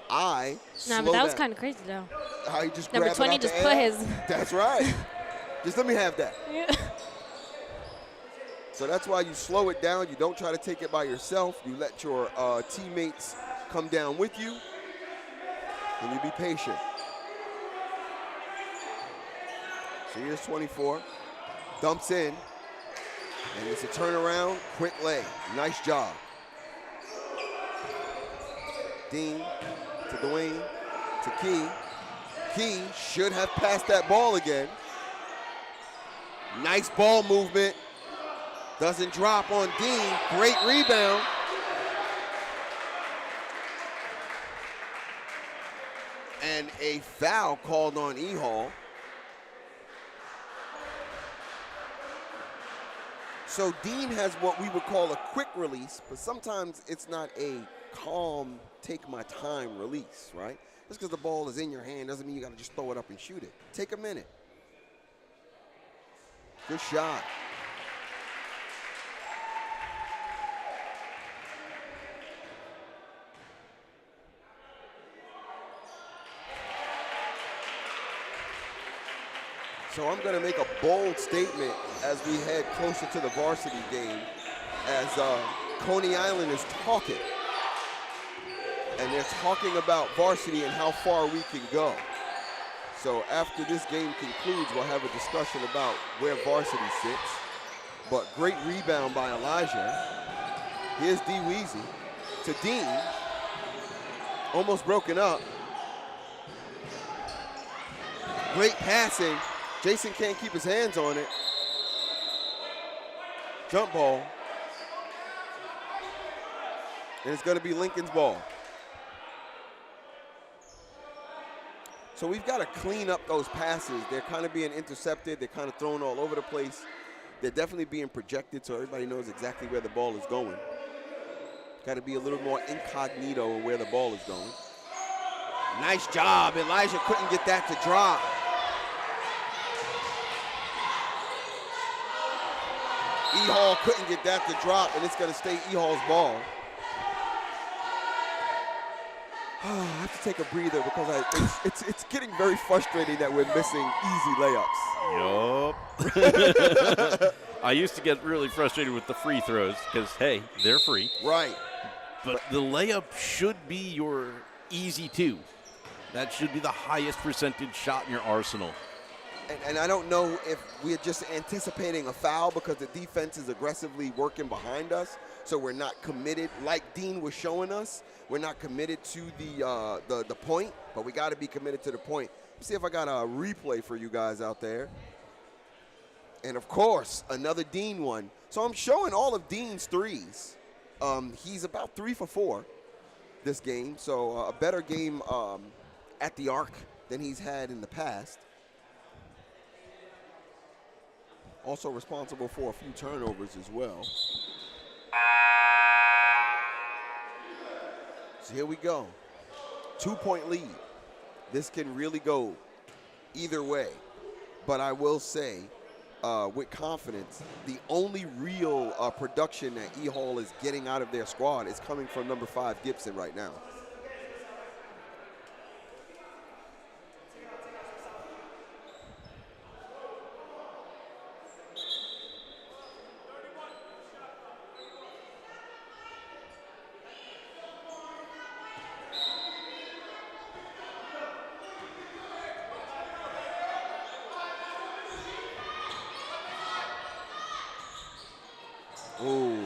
But that was kind of crazy, though. How he just Number 20 just put his. That's right. Just let me have that. Yeah. So that's why you slow it down. You don't try to take it by yourself. You let your teammates come down with you, and you be patient. So here's 24. Dumps in, and it's a turnaround, quick lay. Nice job. Dean to Dwayne to Key. Key should have passed that ball again. Nice ball movement. Doesn't drop on Dean. Great rebound. And a foul called on E Hall. So Dean has what we would call a quick release, but sometimes it's not a calm, take my time release, right? Just because the ball is in your hand doesn't mean you got to just throw it up and shoot it. Take a minute. Good shot. So I'm going to make a bold statement as we head closer to the varsity game, as Coney Island is talking. And they're talking about varsity and how far we can go. So after this game concludes, we'll have a discussion about where varsity sits. But great rebound by Elijah. Here's D. Weezy to Dean. Almost broken up. Great passing. Jason can't keep his hands on it. Jump ball. And it's going to be Lincoln's ball. So we've got to clean up those passes. They're kind of being intercepted. They're kind of thrown all over the place. They're definitely being projected so everybody knows exactly where the ball is going. Got to be a little more incognito in where the ball is going. Nice job. Elijah couldn't get that to drop. E Hall couldn't get that to drop, and it's going to stay E Hall's ball. I have to take a breather because it's getting very frustrating that we're missing easy layups. Yup. I used to get really frustrated with the free throws because, hey, they're free. Right. But the layup should be your easy two. That should be the highest percentage shot in your arsenal. And I don't know if we're just anticipating a foul because the defense is aggressively working behind us, so we're not committed, like Dean was showing us. We're not committed to the point, but we got to be committed to the point. Let's see if I got a replay for you guys out there. And, of course, another Dean one. So I'm showing all of Dean's threes. He's about 3 for 4 this game, so a better game at the arc than he's had in the past. Also responsible for a few turnovers as well. So here we go. 2-point lead. This can really go either way. But I will say, with confidence, the only real production that E Hall is getting out of their squad is coming from number 5 Gibson right now.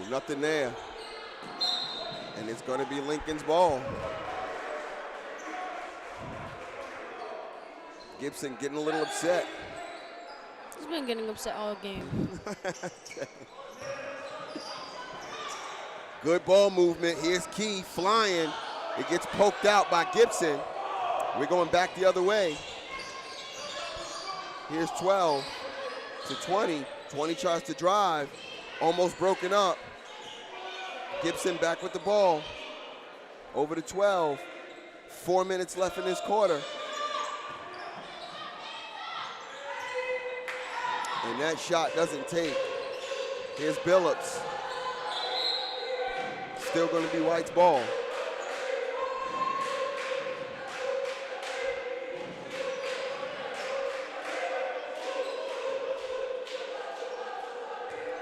nothing there. And it's going to be Lincoln's ball. Gibson getting a little upset. He's been getting upset all game. Good ball movement. Here's Key flying. It gets poked out by Gibson. We're going back the other way. Here's 12 to 20. 20 tries to drive. Almost broken up. Gibson back with the ball. Over to 12. 4 minutes left in this quarter. And that shot doesn't take. Here's Billups. Still going to be White's ball.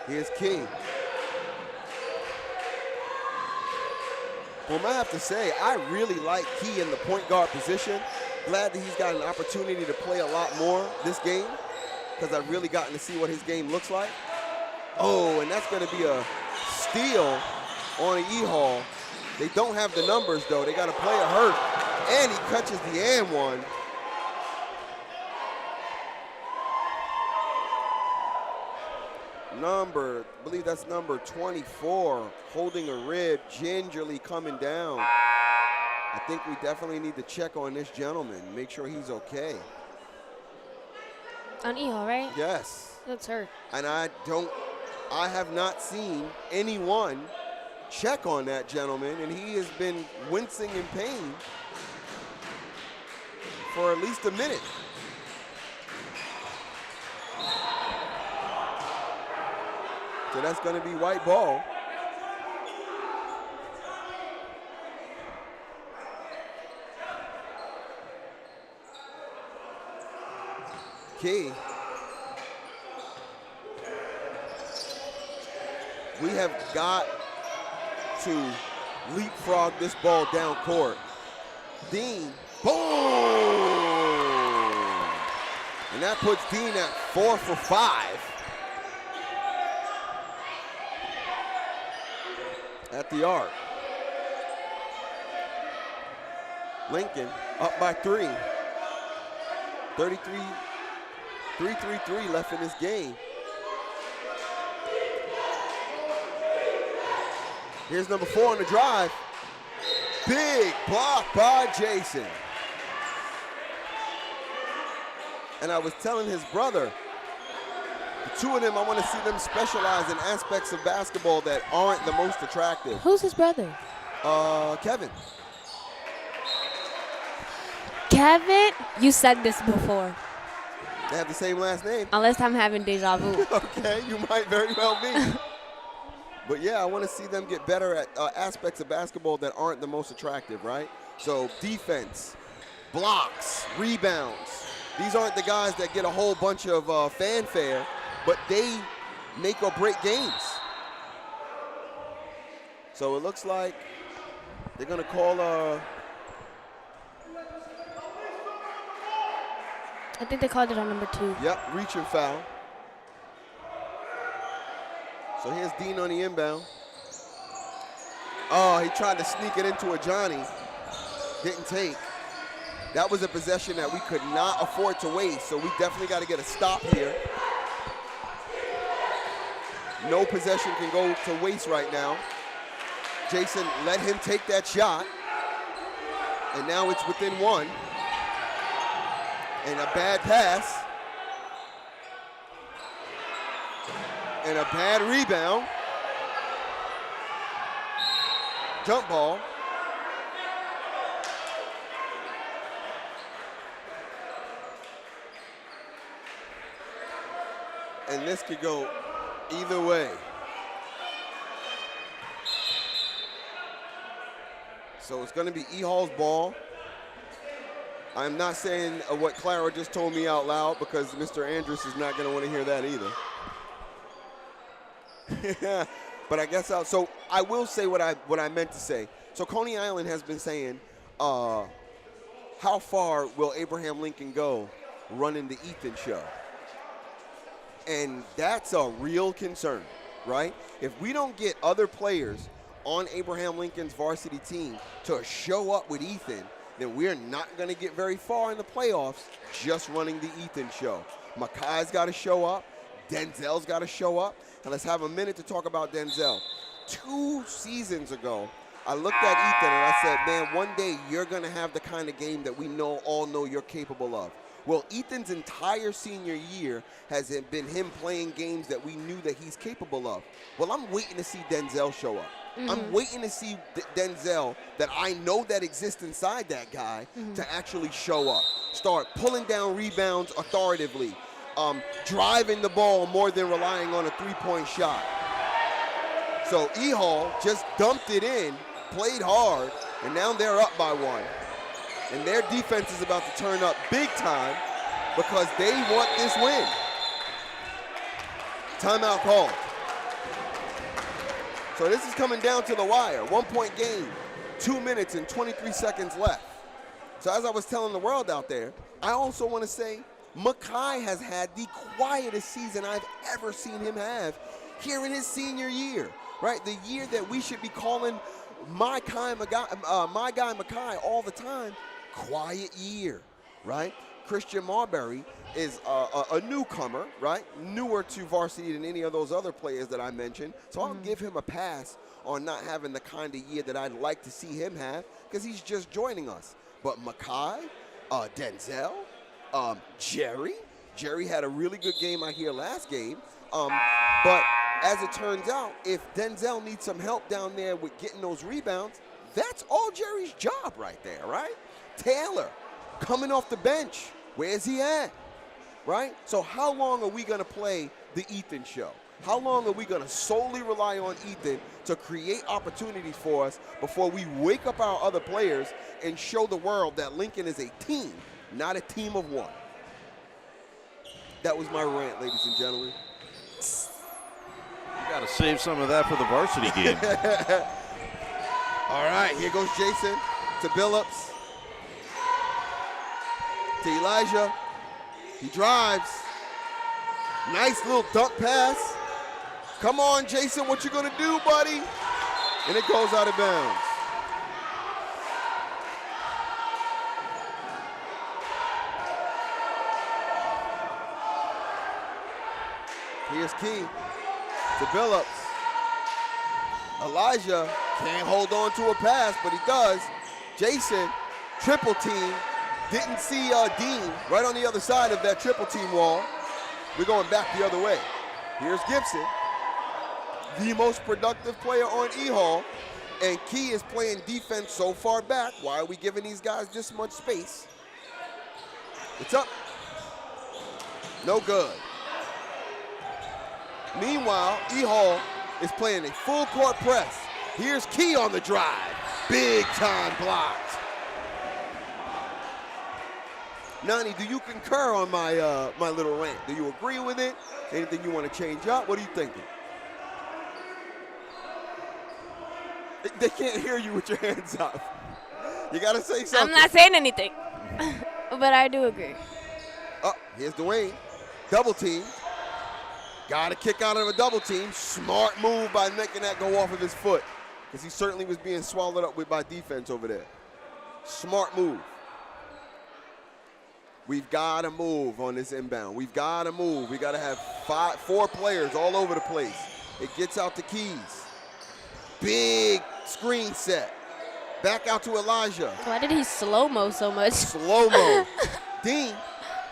Here's King. Well, I have to say, I really like Key in the point guard position. Glad that he's got an opportunity to play a lot more this game because I've really gotten to see what his game looks like. Oh, and that's going to be a steal on E Hall. They don't have the numbers, though. They got a player hurt, and he catches the and one. I believe that's number 24, holding a rib, gingerly coming down. I think we definitely need to check on this gentleman, make sure he's okay. On E Hall, right? Yes. That's hurt. And I have not seen anyone check on that gentleman, and he has been wincing in pain for at least a minute. So that's going to be White ball. Key. We have got to leapfrog this ball down court. Dean, boom! And that puts Dean at 4 for 5. At the arc. Lincoln up by 3. 3-3 left in this game. Here's number 4 on the drive. Big block by Jason. And I was telling his brother, the two of them, I want to see them specialize in aspects of basketball that aren't the most attractive. Who's his brother? Kevin. Kevin? You said this before. They have the same last name. Unless I'm having deja vu. Okay, you might very well be. But yeah, I want to see them get better at aspects of basketball that aren't the most attractive, right? So defense, blocks, rebounds. These aren't the guys that get a whole bunch of fanfare, but they make or break games. So it looks like they're going to call I think they called it on number 2. Yep, reaching foul. So here's Dean on the inbound. Oh, he tried to sneak it into a Johnny. Didn't take. That was a possession that we could not afford to waste, so we definitely got to get a stop here. No possession can go to waste right now. Jason let him take that shot, and now it's within 1. And a bad pass. And a bad rebound. Jump ball. And this could go either way. So it's going to be E Hall's ball. I'm not saying what Clara just told me out loud because Mr. Andrus is not going to want to hear that either. But I guess so I will say what I meant to say. So Coney Island has been saying, how far will Abraham Lincoln go running the Ethan show? And that's a real concern. right? If we don't get other players on Abraham Lincoln's varsity team to show up with Ethan, then we're not going to get very far in the playoffs just running the Ethan show. Makai's got to show up. Denzel's got to show up. And let's have a minute to talk about Denzel. 2 seasons ago, I looked at Ethan and I said, man, one day you're going to have the kind of game that we all know you're capable of. Well, Ethan's entire senior year has been him playing games that we knew that he's capable of. Well, I'm waiting to see Denzel show up. I'm waiting to see Denzel that I know that exists inside that guy to actually show up. Start pulling down rebounds authoritatively, driving the ball more than relying on a three-point shot. So E Hall just dumped it in, played hard, and now they're up by 1. And their defense is about to turn up big time because they want this win. Timeout call. So this is coming down to the wire. 1-point game, 2 minutes and 23 seconds left. So as I was telling the world out there, I also want to say Makai has had the quietest season I've ever seen him have here in his senior year, right? The year that we should be calling my guy Makai all the time. Quiet year, right? Christian Marbury is a newcomer, right? Newer to varsity than any of those other players that I mentioned. So I'll give him a pass on not having the kind of year that I'd like to see him have because he's just joining us. But Makai, Denzel, Jerry had a really good game out here last game. But as it turns out, if Denzel needs some help down there with getting those rebounds, that's all Jerry's job right there, right? Taylor, coming off the bench, where's he at, right? So how long are we going to play the Ethan show? How long are we going to solely rely on Ethan to create opportunities for us before we wake up our other players and show the world that Lincoln is a team, not a team of one? That was my rant, ladies and gentlemen. You got to save some of that for the varsity game. All right, here goes Jason to Billups. To Elijah. He drives. Nice little dunk pass. Come on, Jason, what you gonna do, buddy? And it goes out of bounds. Here's Key to Billups. Elijah can't hold on to a pass, but he does. Jason, triple team. Didn't see Dean right on the other side of that triple team wall. We're going back the other way. Here's Gibson, the most productive player on E Hall, and Key is playing defense so far back. Why are we giving these guys this much space? It's up. No good. Meanwhile, E Hall is playing a full court press. Here's Key on the drive. Big time blocked. Nani, do you concur on my my little rant? Do you agree with it? Anything you want to change up? What are you thinking? They can't hear you with your hands up. You got to say something. I'm not saying anything, but I do agree. Oh, here's Dwayne. Double team. Got to kick out of a double team. Smart move by making that go off of his foot because he certainly was being swallowed up by defense over there. Smart move. We've got to move on this inbound. We've got to move. We got to have 4 players all over the place. It gets out to Keys. Big screen set. Back out to Elijah. Why did he slow-mo so much? Slow-mo. Dean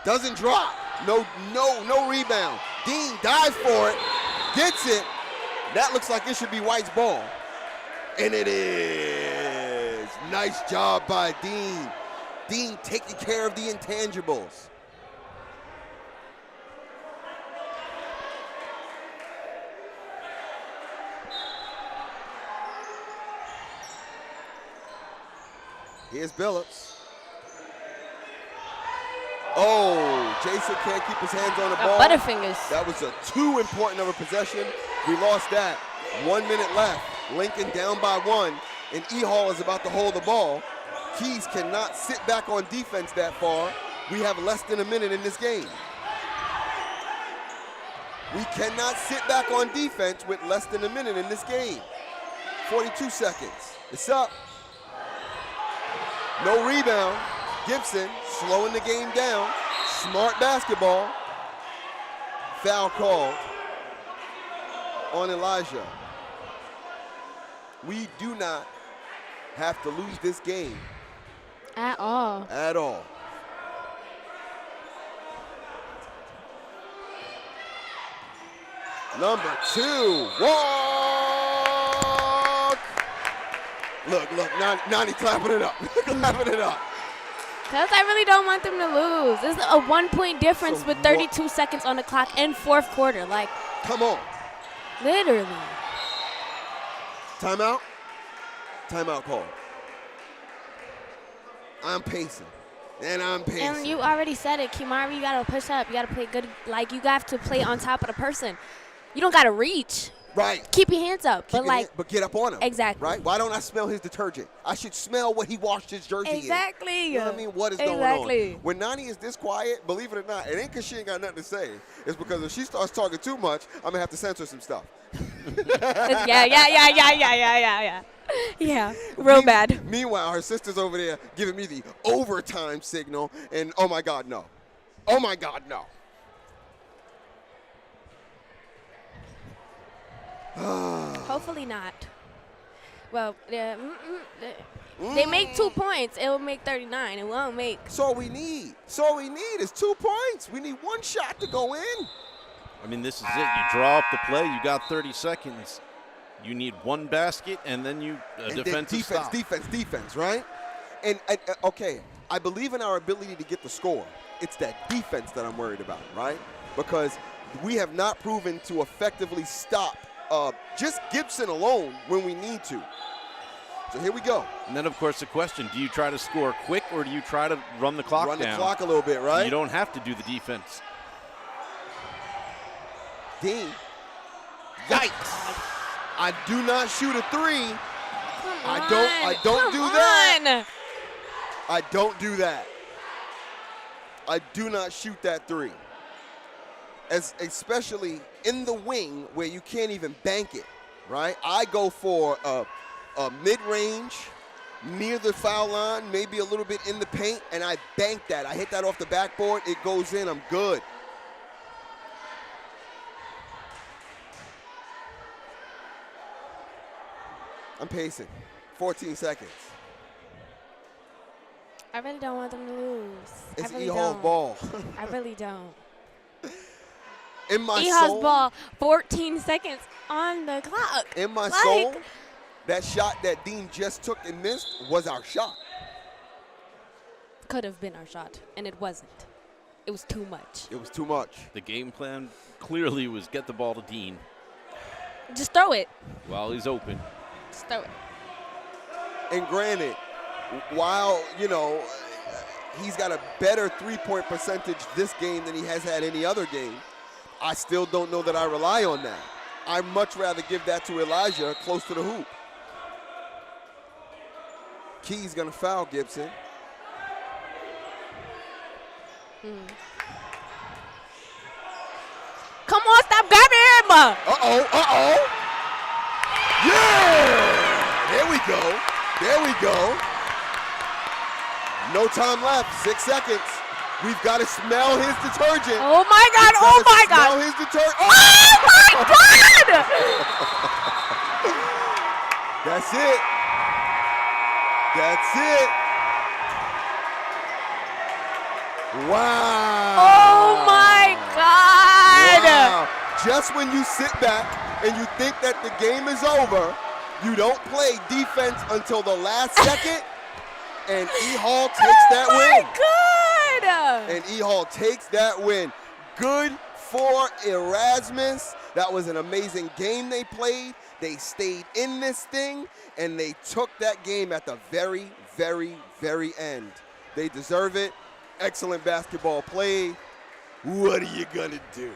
doesn't drop. No rebound. Dean dives for it. Gets it. That looks like it should be White's ball. And it is. Nice job by Dean. Dean taking care of the intangibles. Here's Billups. Oh, Jason can't keep his hands on the ball. Butterfingers. That was too important of a possession. We lost that. 1 minute left. Lincoln down by 1, and E Hall is about to hold the ball. Keys cannot sit back on defense that far. We have less than a minute in this game. We cannot sit back on defense with less than a minute in this game. 42 seconds. It's up. No rebound. Gibson slowing the game down. Smart basketball. Foul called on Elijah. We do not have to lose this game. At all. At all. Number 2, walk. Look, Nani clapping it up. Clapping it up. Because I really don't want them to lose. This is a 1-point difference with 32 seconds on the clock in fourth quarter. Like, come on. Literally. Timeout? Timeout call. I'm pacing. And I'm pacing. And you already said it, Kimari, you got to push up. You got to play good. Like, you have to play on top of the person. You don't got to reach. Right. Keep your hands up. But get up on him. Exactly. Right? Why don't I smell his detergent? I should smell what he washed his jersey in. Exactly. You know what I mean? What is going on? When Nani is this quiet, believe it or not, it ain't because she ain't got nothing to say. It's because if she starts talking too much, I'm going to have to censor some stuff. Yeah, real bad. Meanwhile, her sister's over there giving me the overtime signal, and oh my God, no. Oh my God, no. Hopefully not. Well, they make 2 points. It will make 39. It won't make. So all we need is 2 points. We need one shot to go in. I mean, this is it. You draw up the play. You got 30 seconds. You need one basket, and then defensive stop. Defense, right? And okay, I believe in our ability to get the score. It's that defense that I'm worried about, right? Because we have not proven to effectively stop just Gibson alone when we need to. So here we go. And then, of course, the question, do you try to score quick or do you try to run the clock down? Run the clock a little bit, right? You don't have to do the defense. Dean. Yikes. I do not shoot a three. I don't do that. I don't do that. I do not shoot that three. Especially in the wing where you can't even bank it, right? I go for a mid-range, near the foul line, maybe a little bit in the paint, and I bank that. I hit that off the backboard. It goes in. I'm good. I'm pacing. 14 seconds. I really don't want them to lose. It's I really E Hall don't. ball. I really don't. In my E Hall's soul, ball, 14 seconds on the clock. In my soul, that shot that Dean just took and missed was our shot. Could have been our shot, and it wasn't. It was too much. It was too much. The game plan clearly was get the ball to Dean. Just throw it. While he's open. Just throw it. And granted, while, he's got a better three-point percentage this game than he has had any other game, I still don't know that I rely on that. I'd much rather give that to Elijah close to the hoop. Key's going to foul Gibson. Come on, stop grabbing him! Uh-oh. Yeah! There we go. No time left. 6 seconds. We've got to smell his detergent. Oh, my God. Smell his detergent. Oh, my God! That's it. Wow. Oh, my God. Wow. Just when you sit back and you think that the game is over, you don't play defense until the last second, and E Hall takes that win. Oh, my God. And E Hall takes that win. Good for Erasmus. That was an amazing game they played. They stayed in this thing, and they took that game at the very, very, very end. They deserve it. Excellent basketball play. What are you going to do?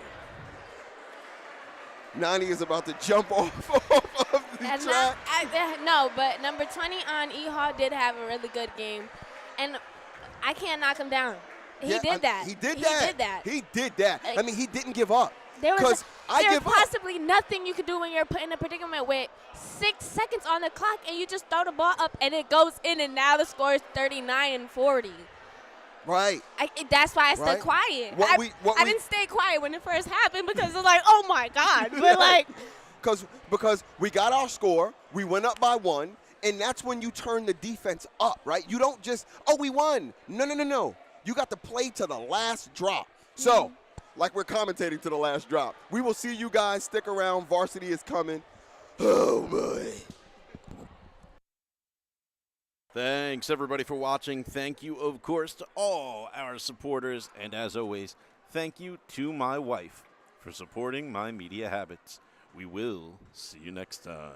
Nani is about to jump off of the track. No, but number 20 on E Hall did have a really good game, and I can't knock him down. He did that. He did that. I mean, he didn't give up. There was I there's give up. possibly nothing you could do when you're put in a predicament with 6 seconds on the clock and you just throw the ball up and it goes in, and now the score is 39-40. Right. That's why I stayed Right. quiet. I didn't stay quiet when it first happened because it was like, oh my God. But like, because we got our score, we went up by 1, and that's when you turn the defense up, right? You don't just, oh, we won. No. You got to play to the last drop. So, like we're commentating to the last drop. We will see you guys. Stick around. Varsity is coming. Oh, boy. Thanks, everybody, for watching. Thank you, of course, to all our supporters. And as always, thank you to my wife for supporting my media habits. We will see you next time.